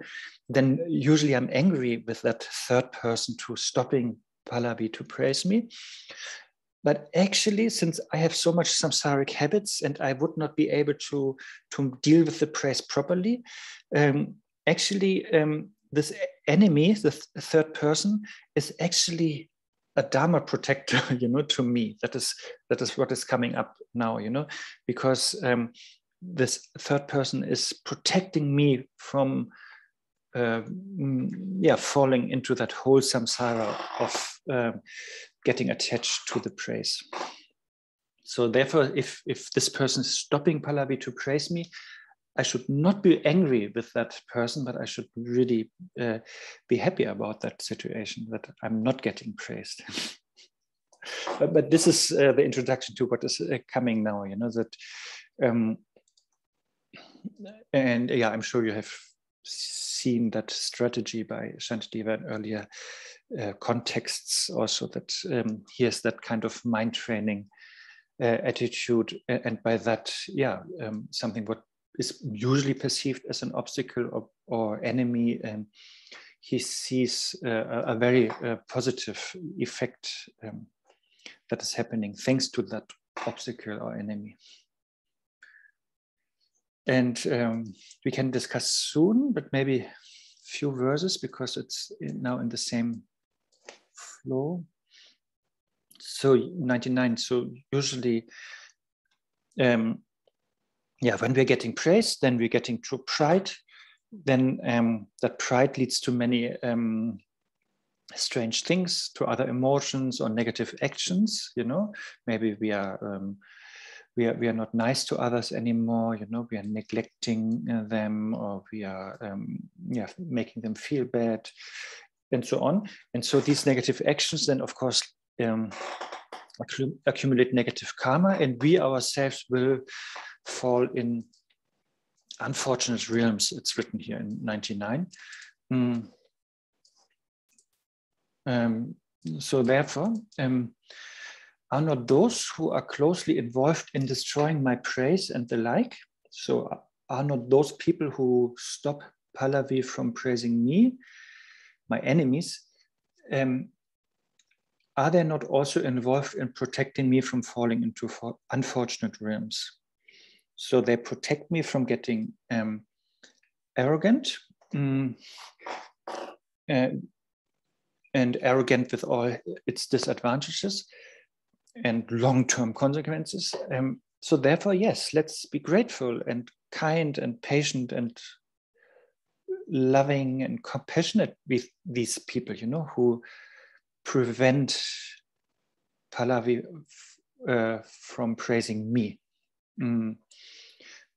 S1: then usually I'm angry with that third person to stopping Pallavi to praise me. But actually, since I have so much samsaric habits and I would not be able to deal with the praise properly, this enemy, the third person, is actually a Dharma protector, to me. That is what is coming up now, because this third person is protecting me from falling into that whole samsara of getting attached to the praise. So therefore, if this person is stopping Pallavi to praise me, I should not be angry with that person, but I should really be happy about that situation, that I'm not getting praised. but this is the introduction to what is coming now, that, and yeah, I'm sure you have seen that strategy by Shantideva in earlier contexts also, that he has that kind of mind training attitude, and by that, something what is usually perceived as an obstacle or enemy, he sees a very positive effect that is happening thanks to that obstacle or enemy. And we can discuss soon, but maybe a few verses because it's now in the same flow. So 99, so usually, when we're getting praised, then we're getting true pride. Then that pride leads to many strange things, to other emotions or negative actions. Maybe we are not nice to others anymore. We are neglecting them, or we are making them feel bad, and so on. And so these negative actions then, of course, accumulate negative karma, and we ourselves will fall in unfortunate realms. It's written here in 99. So therefore, are not those who are closely involved in destroying my praise and the like, so are not those people who stop Pallavi from praising me, my enemies, are they not also involved in protecting me from falling into unfortunate realms? So they protect me from getting arrogant, and arrogant with all its disadvantages and long-term consequences. So therefore, yes, let's be grateful and kind and patient and loving and compassionate with these people, who prevent Pallavi from praising me.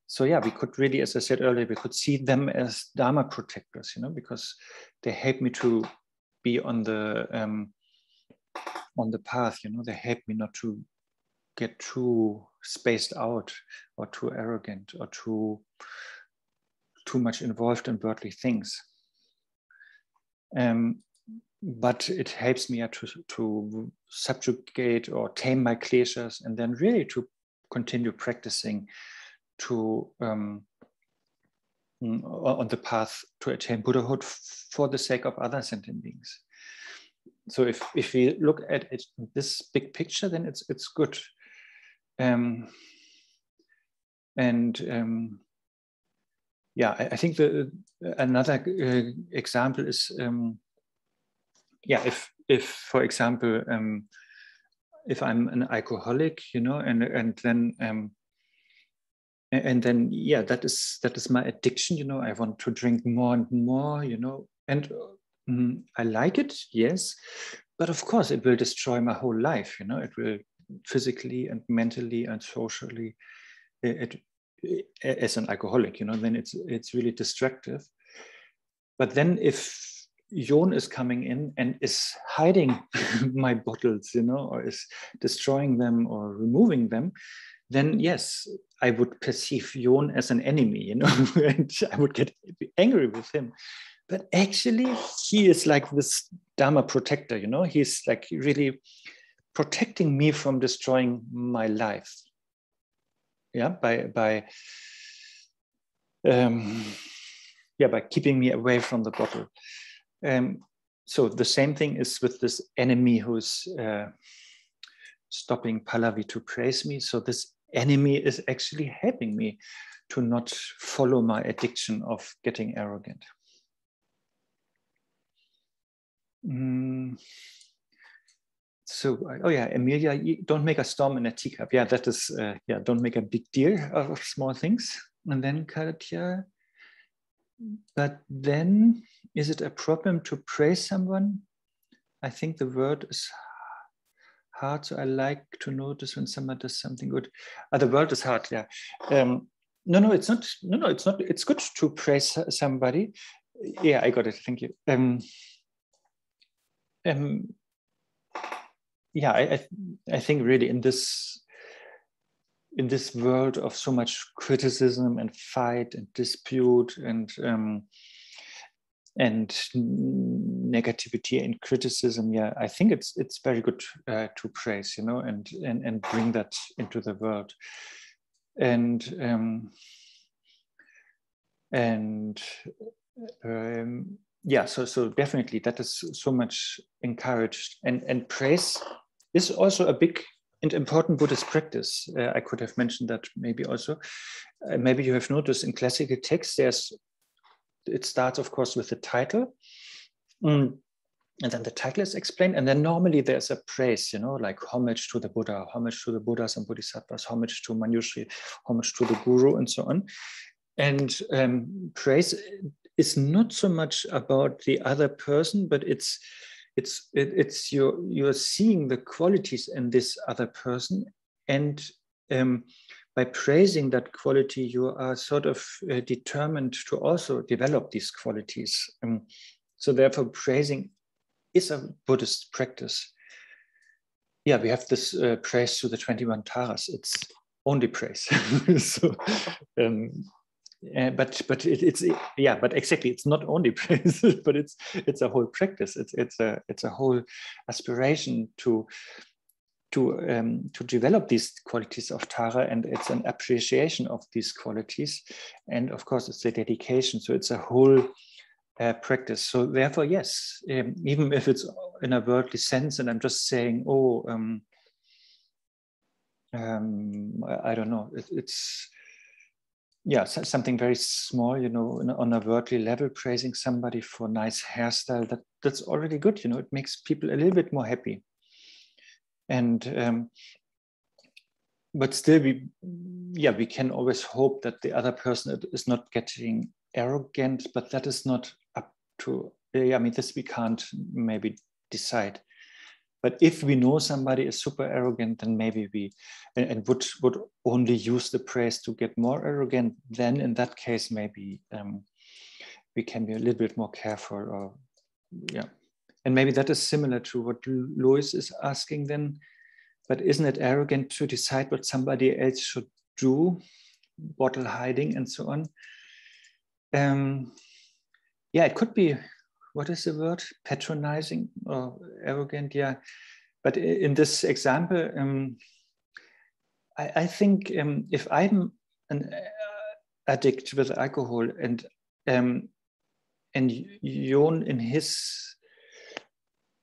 S1: So yeah, we could really, as I said earlier, we could see them as Dharma protectors, because they help me to be on the path. They help me not to get too spaced out or too arrogant or too much involved in worldly things. But it helps me to subjugate or tame my kleshas, and then really to continue practicing to on the path to attain Buddhahood for the sake of other sentient beings. So if we look at it, this big picture, then it's good. I think another example is if for example if I'm an alcoholic, and then that is my addiction. I want to drink more and more, and I like it, yes, but of course it will destroy my whole life. It will physically and mentally and socially as an alcoholic, then it's really destructive. But then if Yon is coming in and is hiding my bottles, or is destroying them or removing them, then yes, I would perceive Yon as an enemy, and I would get angry with him. But actually, he is like this Dharma protector, he's like really protecting me from destroying my life. Yeah, by keeping me away from the bottle. So the same thing is with this enemy who's stopping Pallavi to praise me. So this enemy is actually helping me to not follow my addiction of getting arrogant. So, Emilia, don't make a storm in a teacup. Yeah, that is, don't make a big deal of small things. And then Katya, but then is it a problem to praise someone? I think the word is hard, so I like to notice when someone does something good. The word is hard, yeah. No, it's not. No, it's not. It's good to praise somebody. Yeah, I got it. Thank you. I think really in this world of so much criticism and fight and dispute and negativity and criticism, I think it's very good to praise, and bring that into the world, so definitely that is so much encouraged, and praise is also a big and important Buddhist practice. I could have mentioned that maybe also. Maybe you have noticed in classical texts, it starts, of course, with the title, and then the title is explained, and then normally there's a praise, like homage to the Buddha, homage to the Buddhas and Bodhisattvas, homage to Manjushri, homage to the Guru, and so on. And praise is not so much about the other person, but it's you're seeing the qualities in this other person, and by praising that quality, you are sort of determined to also develop these qualities. So therefore, praising is a Buddhist practice. Yeah, we have this praise to the 21 Taras. It's only praise. So, but exactly, it's not only praise, but it's a whole practice. It's a whole aspiration to develop these qualities of Tara, and it's an appreciation of these qualities, and of course it's a dedication. So it's a whole practice. So therefore, yes, even if it's in a worldly sense, and I'm just saying, I don't know, it's something very small, on a worldly level, praising somebody for nice hairstyle, that's already good. It makes people a little bit more happy. And but still, we can always hope that the other person is not getting arrogant, but that is not up to. This we can't maybe decide. But if we know somebody is super arrogant, then maybe we would only use the praise to get more arrogant. Then in that case, maybe we can be a little bit more careful, And maybe that is similar to what Lois is asking then. But isn't it arrogant to decide what somebody else should do, bottle hiding and so on? It could be, what is the word? Patronizing or arrogant, yeah. But in this example, I think if I'm an addict with alcohol and Yon in his,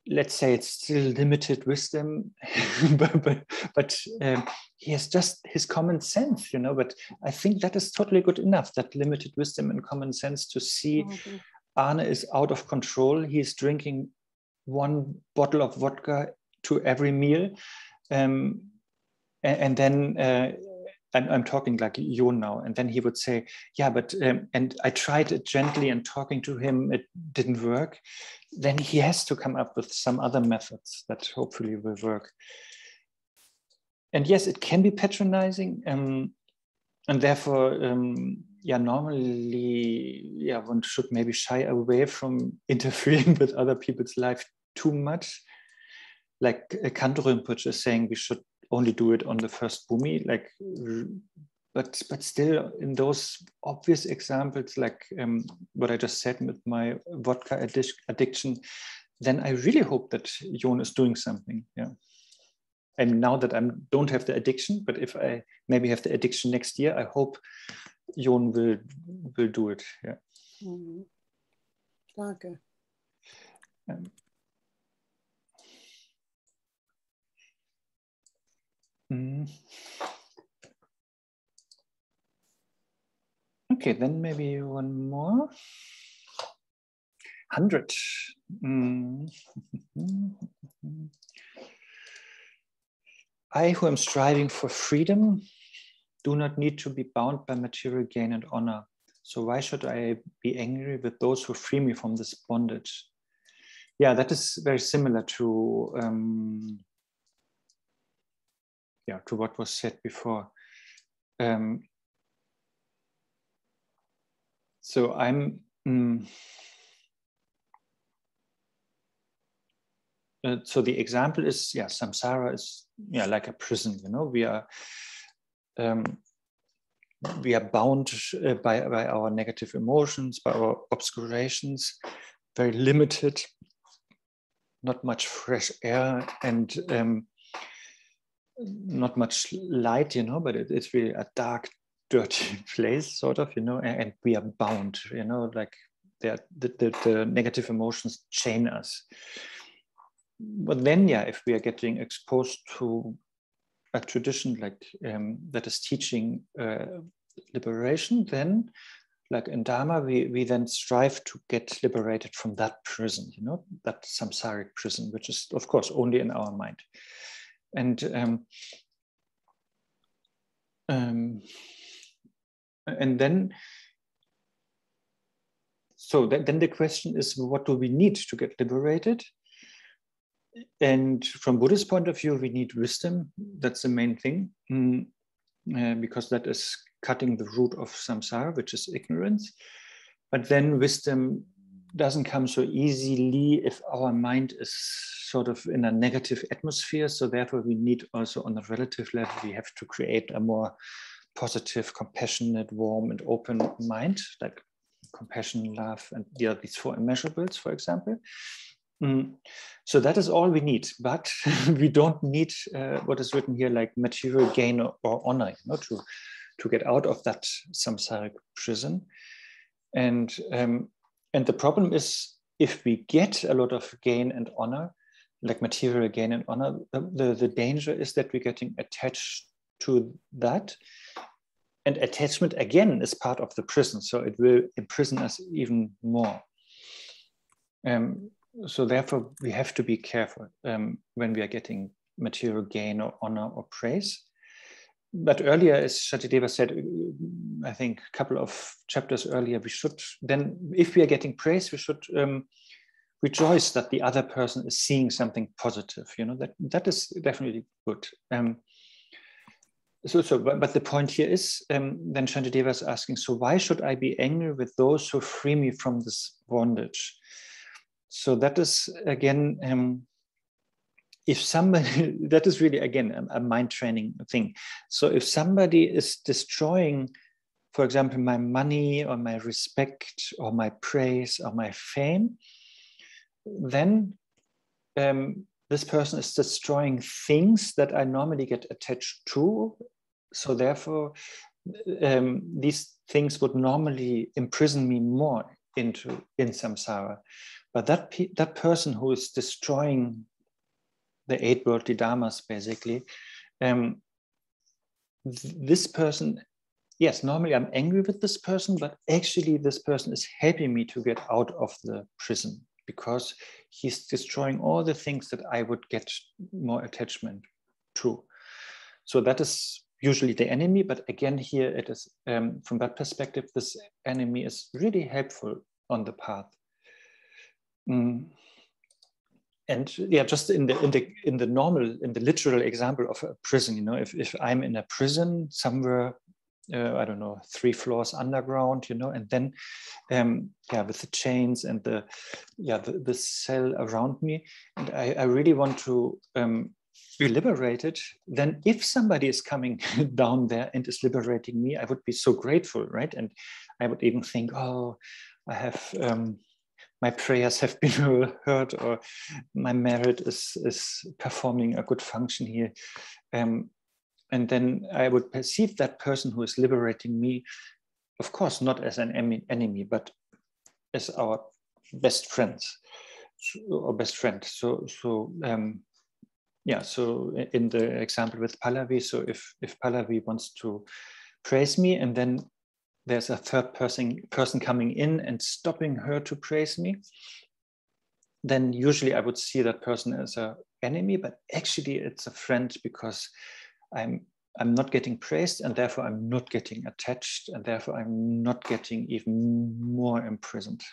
S1: let's say it's still limited wisdom, but he has just his common sense, but I think that is totally good enough, that limited wisdom and common sense to see Arne is out of control. He's drinking 1 bottle of vodka to every meal. And then I'm talking like you now, and then he would say, but and I tried it gently and talking to him, it didn't work. Then he has to come up with some other methods that hopefully will work. And yes, it can be patronizing. And therefore, normally, one should maybe shy away from interfering with other people's life too much. Like Kanto Rinpoche is saying, we should only do it on the first bhumi. Like, but still, in those obvious examples, like what I just said with my vodka addiction, then I really hope that Jon is doing something. Yeah. And now that I don't have the addiction, but if I maybe have the addiction next year, I hope Jon will do it. Yeah.
S3: Mm-hmm. Okay.
S1: Okay, then maybe one more. 100. I, who am striving for freedom, do not need to be bound by material gain and honor. So why should I be angry with those who free me from this bondage? Yeah, that is very similar to what was said before. So I'm so the example is, samsara is like a prison. We are bound by our negative emotions, by our obscurations, very limited, not much fresh air, and not much light, but it's really a dark, dirty place, sort of, and we are bound, like the negative emotions chain us. But then, if we are getting exposed to a tradition like that is teaching liberation, then, like in Dharma, we then strive to get liberated from that prison, that samsaric prison, which is, of course, only in our mind. And then, then the question is, what do we need to get liberated? And from Buddhist point of view, we need wisdom. That's the main thing, because that is cutting the root of samsara, which is ignorance. But then wisdom doesn't come so easily if our mind is sort of in a negative atmosphere. So therefore, we need also, on a relative level, we have to create a more positive, compassionate, warm, and open mind, like compassion, love, and these 4 immeasurables, for example. So that is all we need, but we don't need what is written here, like material gain or honor, to get out of that samsaric prison. And the problem is, if we get a lot of gain and honor, like material gain and honor, the danger is that we're getting attached to that. And attachment, again, is part of the prison, so it will imprison us even more. So therefore, we have to be careful when we are getting material gain or honor or praise. But earlier, as Shantideva said, I think a couple of chapters earlier, we should then, if we are getting praise, we should rejoice that the other person is seeing something positive. That is definitely good. But the point here is, then Shantideva is asking, so why should I be angry with those who free me from this bondage? So that is, again, if somebody, that is really, again, a mind training thing. So if somebody is destroying, for example, my money or my respect or my praise or my fame, then this person is destroying things that I normally get attached to. So therefore, these things would normally imprison me more in samsara. But that person who is destroying the 8 worldly dharmas, basically, this person, yes, normally I'm angry with this person, but actually this person is helping me to get out of the prison, because he's destroying all the things that I would get more attachment to. So that is usually the enemy, but again, here it is, from that perspective, this enemy is really helpful on the path. And just in the literal example of a prison, if I'm in a prison somewhere I don't know, 3 floors underground, you know, and then with the chains and the cell around me, and I really want to be liberated. Then if somebody is coming down there and is liberating me, I would be so grateful, right? And I would even think, oh, I have my prayers have been heard, or my merit is performing a good function here. And then I would perceive that person who is liberating me, of course, not as an enemy, but as our best friends or best friend. So in the example with Pallavi, so if Pallavi wants to praise me, and then there's a third person coming in and stopping her to praise me, then usually I would see that person as an enemy, but actually it's a friend, because I'm not getting praised, and therefore I'm not getting attached, and therefore I'm not getting even more imprisoned.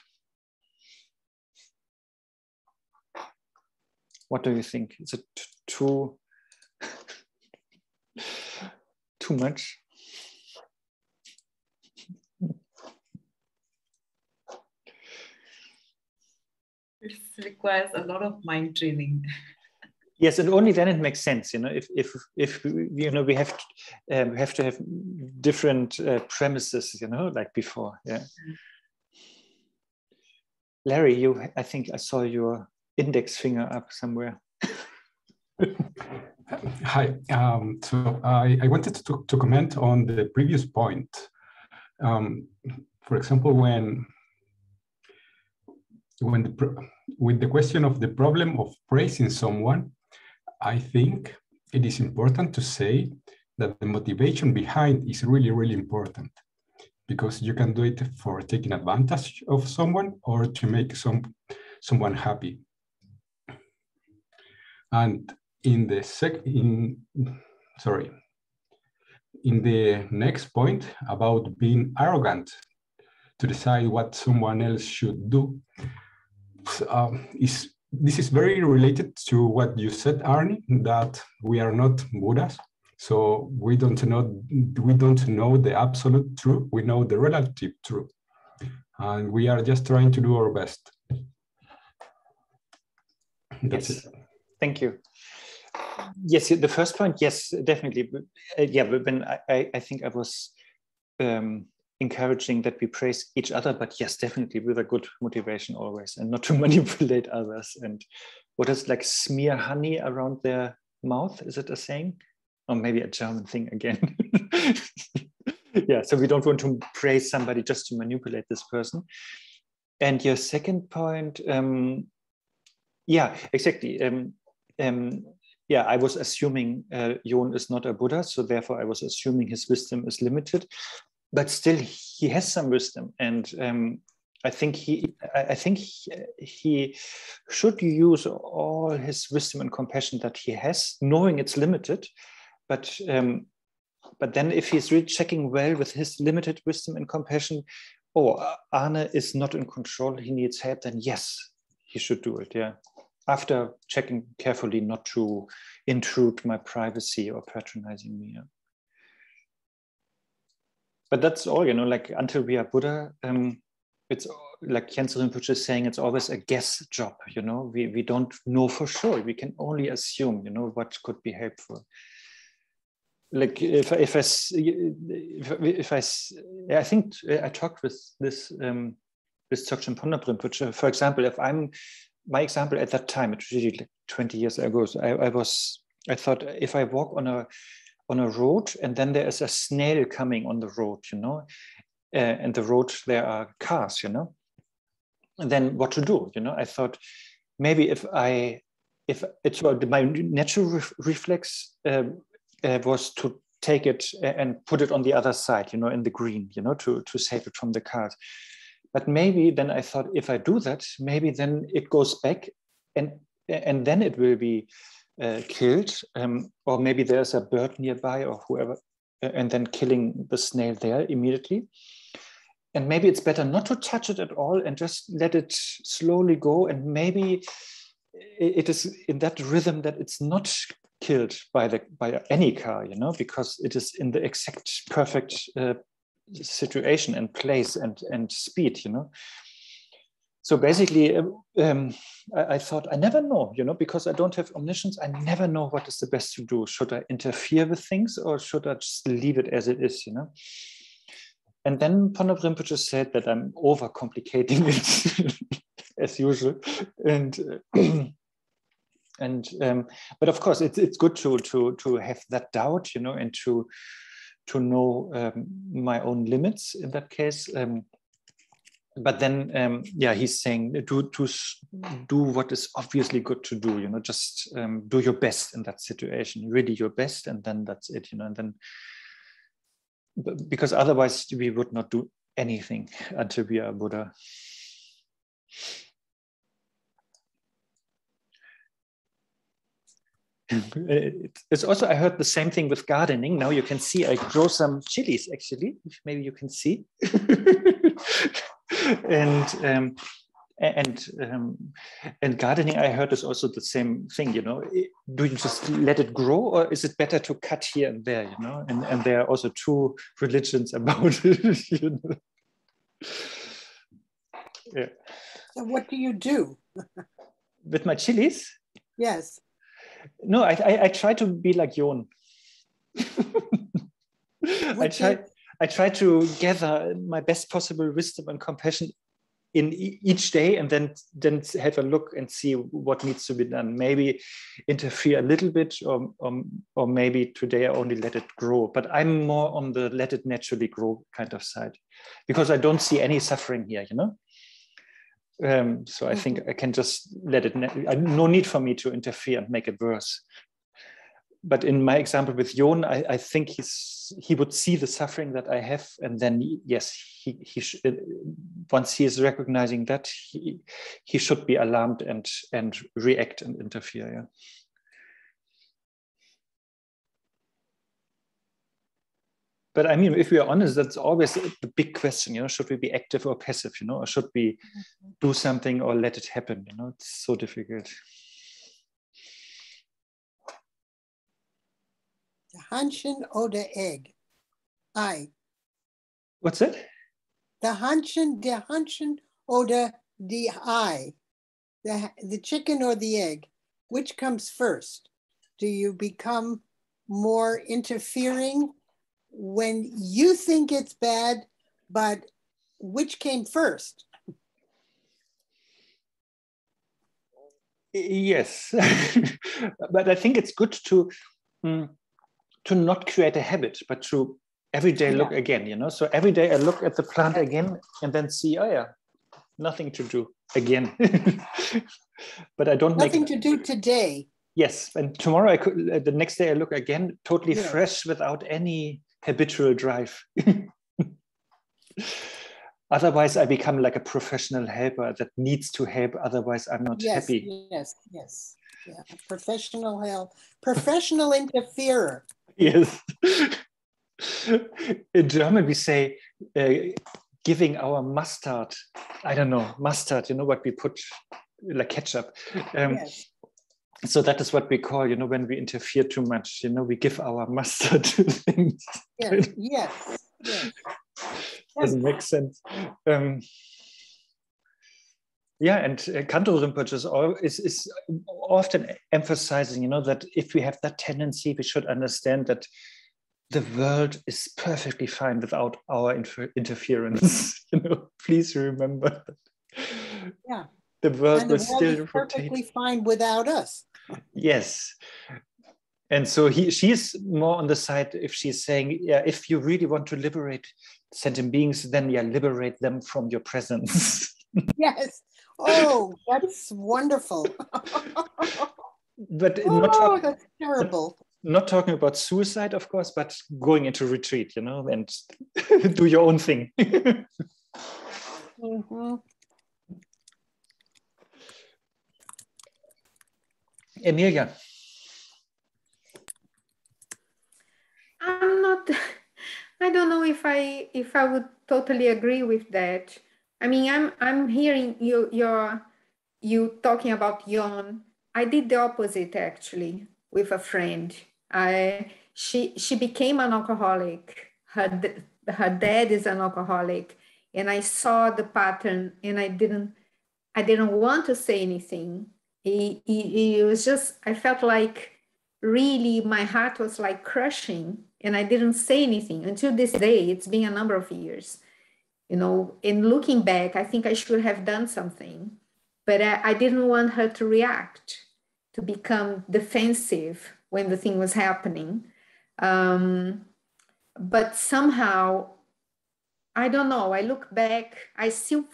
S1: What do you think? Is it too much?
S5: It requires a lot of mind training.
S1: Yes, and only then it makes sense, you know. If you know, we have to have different premises, you know, like before. Yeah. Larry, I think I saw your index finger up somewhere.
S6: Hi. So I wanted to comment on the previous point. For example, with the question of the problem of praising someone, I think it is important to say that the motivation behind is really, really important, because you can do it for taking advantage of someone or to make someone happy. And in the next point about being arrogant to decide what someone else should do, this is very related to what you said, Arne, that we are not Buddhas, so we don't know the absolute truth. We know the relative truth, and we are just trying to do our best. That's it.
S1: Thank you. Yes, the first point, yes, definitely. But when I think I was encouraging that we praise each other, but yes, definitely with a good motivation always, and not to manipulate others. And what is like smear honey around their mouth? Is it a saying? Or maybe a German thing again. Yeah, so we don't want to praise somebody just to manipulate this person. And your second point, yeah, exactly. I was assuming Jon is not a Buddha, so therefore I was assuming his wisdom is limited, but still he has some wisdom, and I think he should use all his wisdom and compassion that he has, knowing it's limited, but then if he's really checking well with his limited wisdom and compassion, Arne is not in control, he needs help, then yes, he should do it. Yeah. After checking carefully not to intrude my privacy or patronizing me. Yeah. But that's all, you know, like until we are Buddha, it's like Khyentse Rinpoche is saying, it's always a guess job, you know, we don't know for sure. We can only assume, you know, what could be helpful. Like I think I talked with this Dzogchen Ponda Rinpoche, for example, my example at that time, it's really like 20 years ago. So I thought if I walk on a road and then there is a snail coming on the road, you know, and the road there are cars, you know, and then what to do, you know? I thought maybe if it's my natural reflex was to take it and put it on the other side, you know, in the green, you know, to save it from the cars. But maybe then I thought, if I do that, maybe then it goes back and then it will be killed. Or maybe there's a bird nearby or whoever, and then killing the snail there immediately. And maybe it's better not to touch it at all and just let it slowly go. And maybe it is in that rhythm that it's not killed by any car, you know, because it is in the exact perfect situation and place and speed, you know. So basically, I thought, I never know, you know, because I don't have omniscience, I never know what is the best to do. Should I interfere with things or should I just leave it as it is, you know? And then Ponop Rinpoche said that I'm overcomplicating it as usual. But of course, it's good to have that doubt, you know, and to know my own limits in that case. But then, he's saying do what is obviously good to do, you know, just do your best in that situation, really your best, and then that's it, you know, and then, because otherwise we would not do anything until we are Buddha. It's also, I heard the same thing with gardening. Now you can see I grow some chilies, actually, if maybe you can see. And gardening, I heard, is also the same thing, you know. Do you just let it grow, or is it better to cut here and there, you know? And there are also two religions about it, you know. Yeah.
S3: So what do you do?
S1: With my chilies?
S3: Yes.
S1: No, I try to be like Jon. I try to gather my best possible wisdom and compassion in each day, and then have a look and see what needs to be done. Maybe interfere a little bit, or maybe today I only let it grow. But I'm more on the let it naturally grow kind of side, because I don't see any suffering here, you know. So I think I can just let it. No need for me to interfere and make it worse. But in my example with Jon, I think he would see the suffering that I have, and then yes, once he is recognizing that, he should be alarmed and react and interfere. Yeah. But I mean, if we are honest, that's always the big question, you know, should we be active or passive, you know, or should we do something or let it happen, you know, it's so difficult.
S3: The Hanshin oder egg.
S1: What's it?
S3: The Hanshin oder the eye. The chicken or the egg. Which comes first? Do you become more interfering when you think it's bad, but which came first?
S1: Yes, but I think it's good to not create a habit, but to every day look again, you know. So every day I look at the plant again and then see, oh yeah, nothing to do again. But I don't
S3: nothing to do today.
S1: Yes, and tomorrow I could. The next day I look again, totally fresh, without any habitual drive. Otherwise, I become like a professional helper that needs to help. Otherwise, I'm not happy.
S3: Yes. Yeah, professional help, professional interferer.
S1: Yes. In German, we say giving our mustard. I don't know, mustard. You know what we put, like ketchup.
S3: Yes.
S1: So that is what we call, you know, when we interfere too much, you know, we give our mustard to things.
S3: Yes.
S1: Doesn't make sense. And Kanto Rinpoche is often emphasizing, you know, that if we have that tendency, we should understand that the world is perfectly fine without our interference. You know, please remember that.
S3: Yeah.
S1: The world will
S3: still
S1: still
S3: perfectly fine without us.
S1: Yes. And so she's more on the side, if she's saying, yeah, if you really want to liberate sentient beings, then liberate them from your presence.
S3: Yes. Oh, that's wonderful.
S1: But
S3: that's terrible.
S1: Not talking about suicide, of course, but going into retreat, you know, and do your own thing. Emilia.
S2: I don't know if I would totally agree with that. I mean, I'm hearing you talking about Jon. I did the opposite, actually. with a friend. She became an alcoholic. Her dad is an alcoholic, and I saw the pattern, and I didn't want to say anything. It was just, I felt like really my heart was like crushing, and I didn't say anything until this day. It's been a number of years, you know, and looking back, I think I should have done something, but I didn't want her to react, to become defensive when the thing was happening. But somehow, I don't know, I look back, I still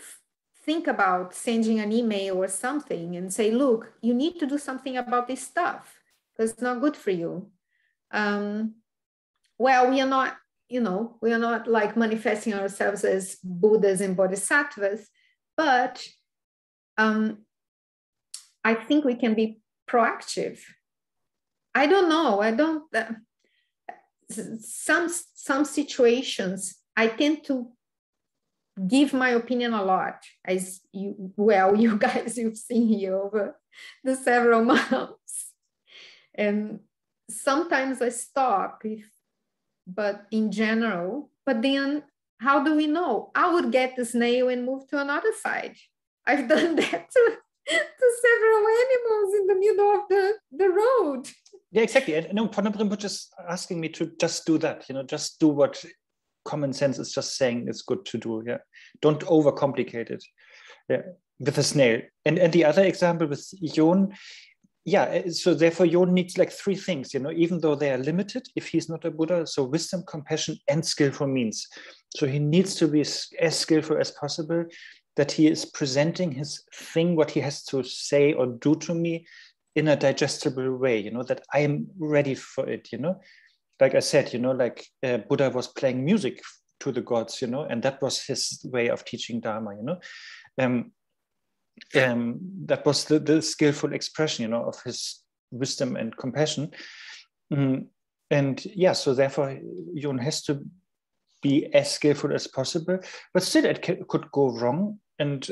S2: think about sending an email or something and say, look, you need to do something about this stuff because it's not good for you. Well, we are not, you know, we are not like manifesting ourselves as Buddhas and Bodhisattvas, but I think we can be proactive. I don't know, some situations, I tend to give my opinion a lot, as you guys, you've seen here over the several months. And sometimes I stop, but in general, but then how do we know? I would get the snail and move to another side. I've done that to several animals in the middle of the road.
S1: Yeah, exactly. And no, Padma Rinpoche is asking me to just do that, you know, just do what common sense is just saying is good to do. Yeah, don't overcomplicate it. Yeah, with a snail. And the other example with Yon, yeah, so therefore Yon needs like three things, you know, even though they are limited if he's not a Buddha. So wisdom, compassion, and skillful means. So he needs to be as skillful as possible, that he is presenting his thing, what he has to say or do to me in a digestible way, you know, that I am ready for it, you know. Like I said, you know, like Buddha was playing music to the gods, you know, and that was his way of teaching Dharma, you know. That was the skillful expression, you know, of his wisdom and compassion. And yeah, so therefore, Yon has to be as skillful as possible, but still it could go wrong, and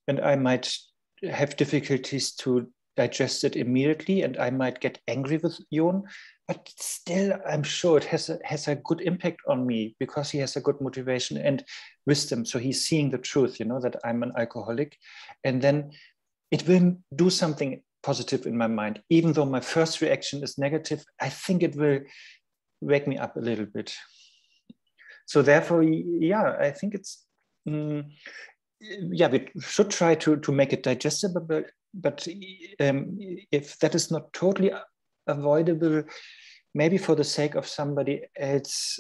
S1: I might have difficulties to digest it immediately, and I might get angry with Yon, but still I'm sure it has a good impact on me because he has a good motivation and wisdom. So he's seeing the truth, you know, that I'm an alcoholic, and then it will do something positive in my mind. Even though my first reaction is negative, I think it will wake me up a little bit. So therefore, yeah, I think it's, yeah, we should try to make it digestible, but if that is not totally avoidable, maybe for the sake of somebody else,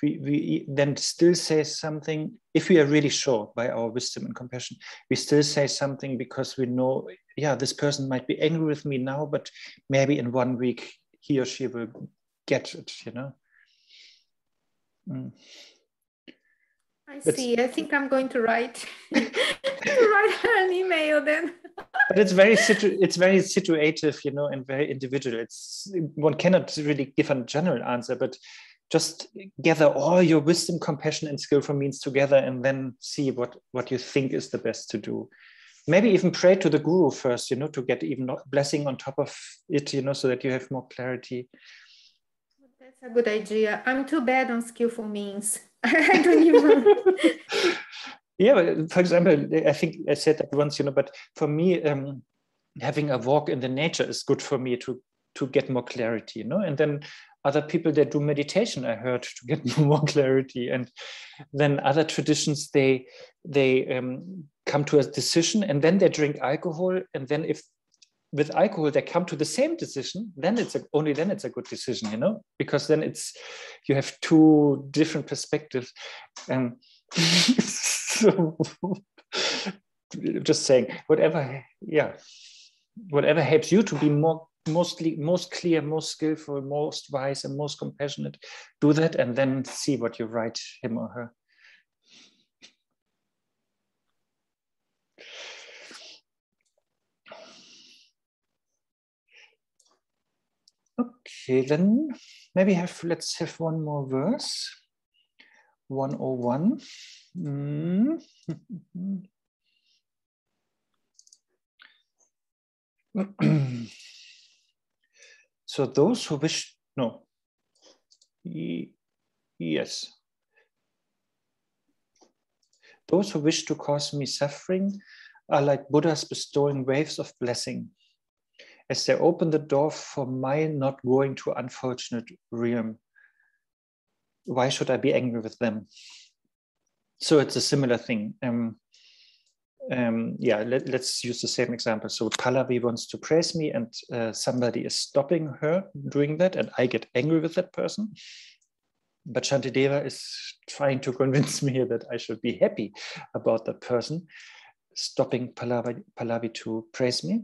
S1: we then still say something, if we are really sure by our wisdom and compassion, we still say something because we know, yeah, this person might be angry with me now, but maybe in 1 week he or she will get it, you know.
S2: I see. I think I'm going to write her an email then.
S1: But it's very situative, you know, and very individual. One cannot really give a general answer, but just gather all your wisdom, compassion, and skillful means together, and then see what you think is the best to do. Maybe even pray to the guru first, you know, to get even blessing on top of it, you know, so that you have more clarity.
S2: That's a good idea. I'm too bad on skillful means. I don't even.
S1: Yeah, but for example, I think I said that once, you know, but for me, having a walk in the nature is good for me to get more clarity, you know. And then other people that do meditation, I heard, to get more clarity. And then other traditions, they come to a decision, and then they drink alcohol, and then if with alcohol they come to the same decision, then only then it's a good decision, you know, because then you have two different perspectives. So just saying, whatever helps you to be most clear, most skillful, most wise, and most compassionate, do that, and then see what you write him or her. Okay, then maybe let's have one more verse. 101. So those who wish, yes. Those who wish to cause me suffering are like Buddhas bestowing waves of blessing, as they open the door for my not going to unfortunate realm. Why should I be angry with them? So it's a similar thing. Let's use the same example. So Pallavi wants to praise me, and somebody is stopping her doing that, and I get angry with that person. But Shantideva is trying to convince me that I should be happy about that person stopping Pallavi to praise me.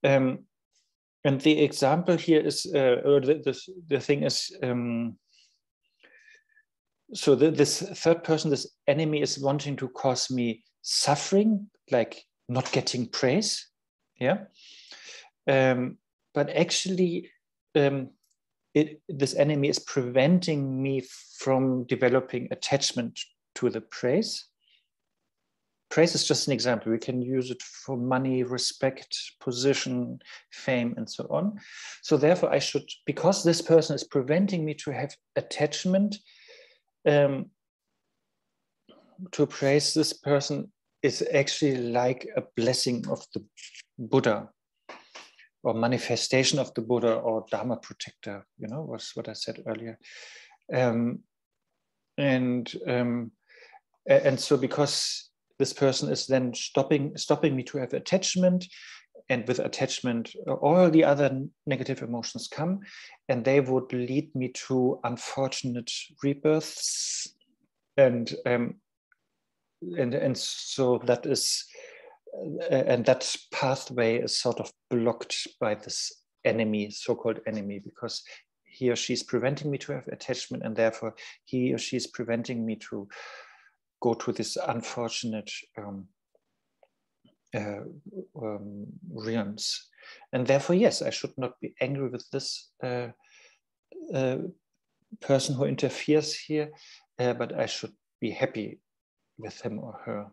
S1: And the example here is, or the thing is, so this third person, this enemy, is wanting to cause me suffering, like not getting praise. Yeah. But actually, this enemy is preventing me from developing attachment to the praise. Praise is just an example. We can use it for money, respect, position, fame, and so on. So therefore, I should, because this person is preventing me to have attachment to praise, this person is actually like a blessing of the Buddha, or manifestation of the Buddha, or Dharma protector, was what I said earlier. And so because this person is then stopping me to have attachment, and with attachment, all the other negative emotions come, and they would lead me to unfortunate rebirths. And so that is, and that pathway is sort of blocked by this enemy, so-called enemy, because he or she is preventing me to have attachment, and therefore he or she is preventing me to go to this unfortunate realms. And therefore, yes, I should not be angry with this person who interferes here, but I should be happy with him or her.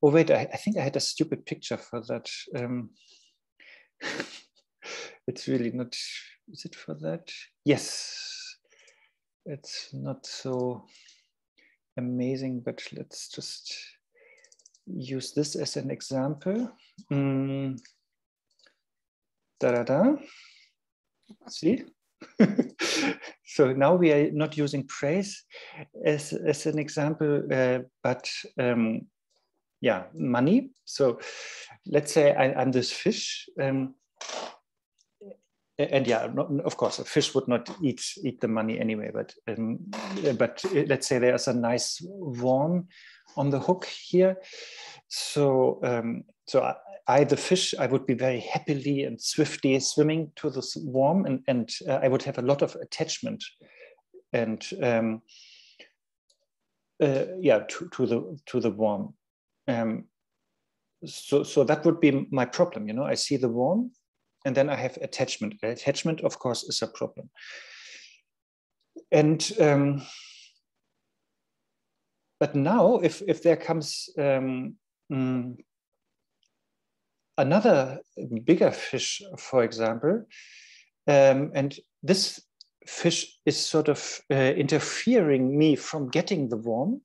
S1: Oh wait, I think I had a stupid picture for that. It's really not, is it for that? Yes, it's not so amazing, but let's just use this as an example. See? So now we are not using praise as an example, but money. So let's say I'm this fish, and of course, a fish would not eat the money anyway. But let's say there's a nice worm on the hook here. So I, the fish, I would be very happily and swiftly swimming to this worm, and I would have a lot of attachment, and to the worm. So that would be my problem. I see the worm, and then I have attachment. Attachment, of course, is a problem. And but now, if there comes another bigger fish, for example, and this fish is sort of interfering me from getting the worm,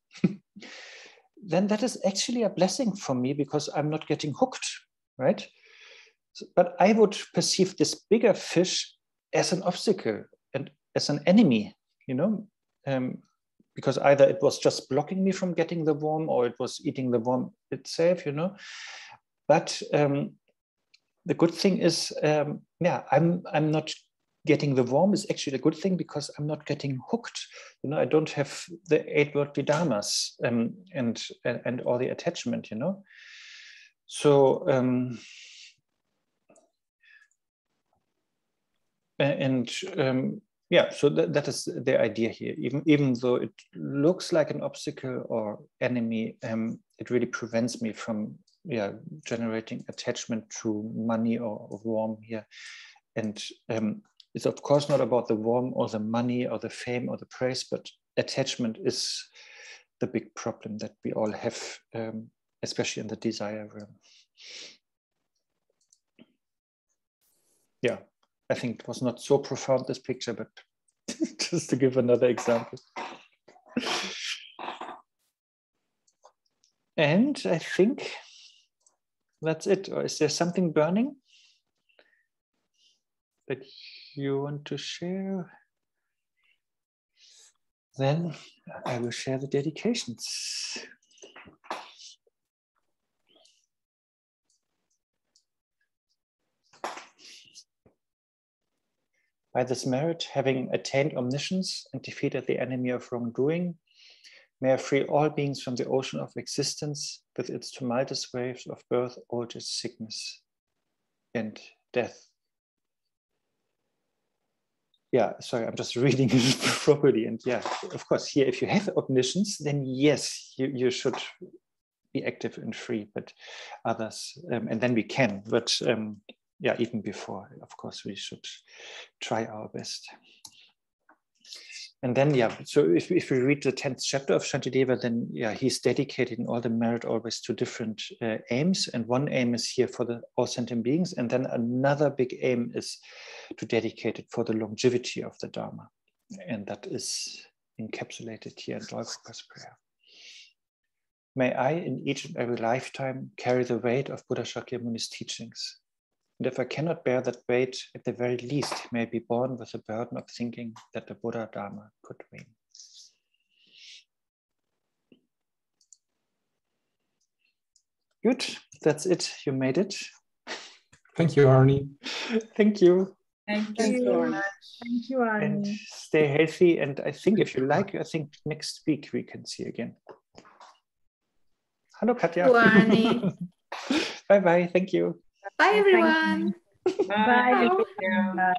S1: then that is actually a blessing for me, because I'm not getting hooked, right? But I would perceive this bigger fish as an obstacle and as an enemy, because either it was just blocking me from getting the worm, or it was eating the worm itself, But the good thing is, I'm not getting the worm is actually a good thing, because I'm not getting hooked. I don't have the 8 worldly dharmas and all the attachment. So so that is the idea here. Even though it looks like an obstacle or enemy, it really prevents me from generating attachment to money or worm here. And it's of course not about the worm or the money or the fame or the praise, but attachment is the big problem that we all have, especially in the desire realm. Yeah, I think it was not so profound, this picture, but just to give another example. And I think that's it. Or is there something burning that you want to share? Then I will share the dedications. By this merit, having attained omniscience and defeated the enemy of wrongdoing, may I free all beings from the ocean of existence with its tumultuous waves of birth, old age, sickness, and death. Yeah, sorry, I'm just reading it properly. And yeah, of course, here, if you have omniscience, then yes, you should be active and free, but others, and then we can. But yeah, even before, of course, we should try our best. And then, yeah, so if we read the 10th chapter of Shantideva, then yeah, he's dedicating all the merit always to different aims. And one aim is here for the all sentient beings. And then another big aim is to dedicate it for the longevity of the Dharma. And that is encapsulated here in Joy Prabhupada's prayer. May I, in each and every lifetime, carry the weight of Buddha Shakyamuni's teachings. And if I cannot bear that weight, at the very least, may I be born with the burden of thinking that the Buddha Dharma could reign. Good, that's it. You made it.
S6: Thank you, Arne.
S1: Thank you.
S5: Thank
S3: Thank you, Arne.
S2: Thank you, Arne.
S1: And stay healthy. And I think if you like, I think next week we can see again. Hello, Katja.
S2: Arne.
S1: Bye-bye. Thank you.
S2: Bye, everyone.
S5: Bye.
S2: Bye.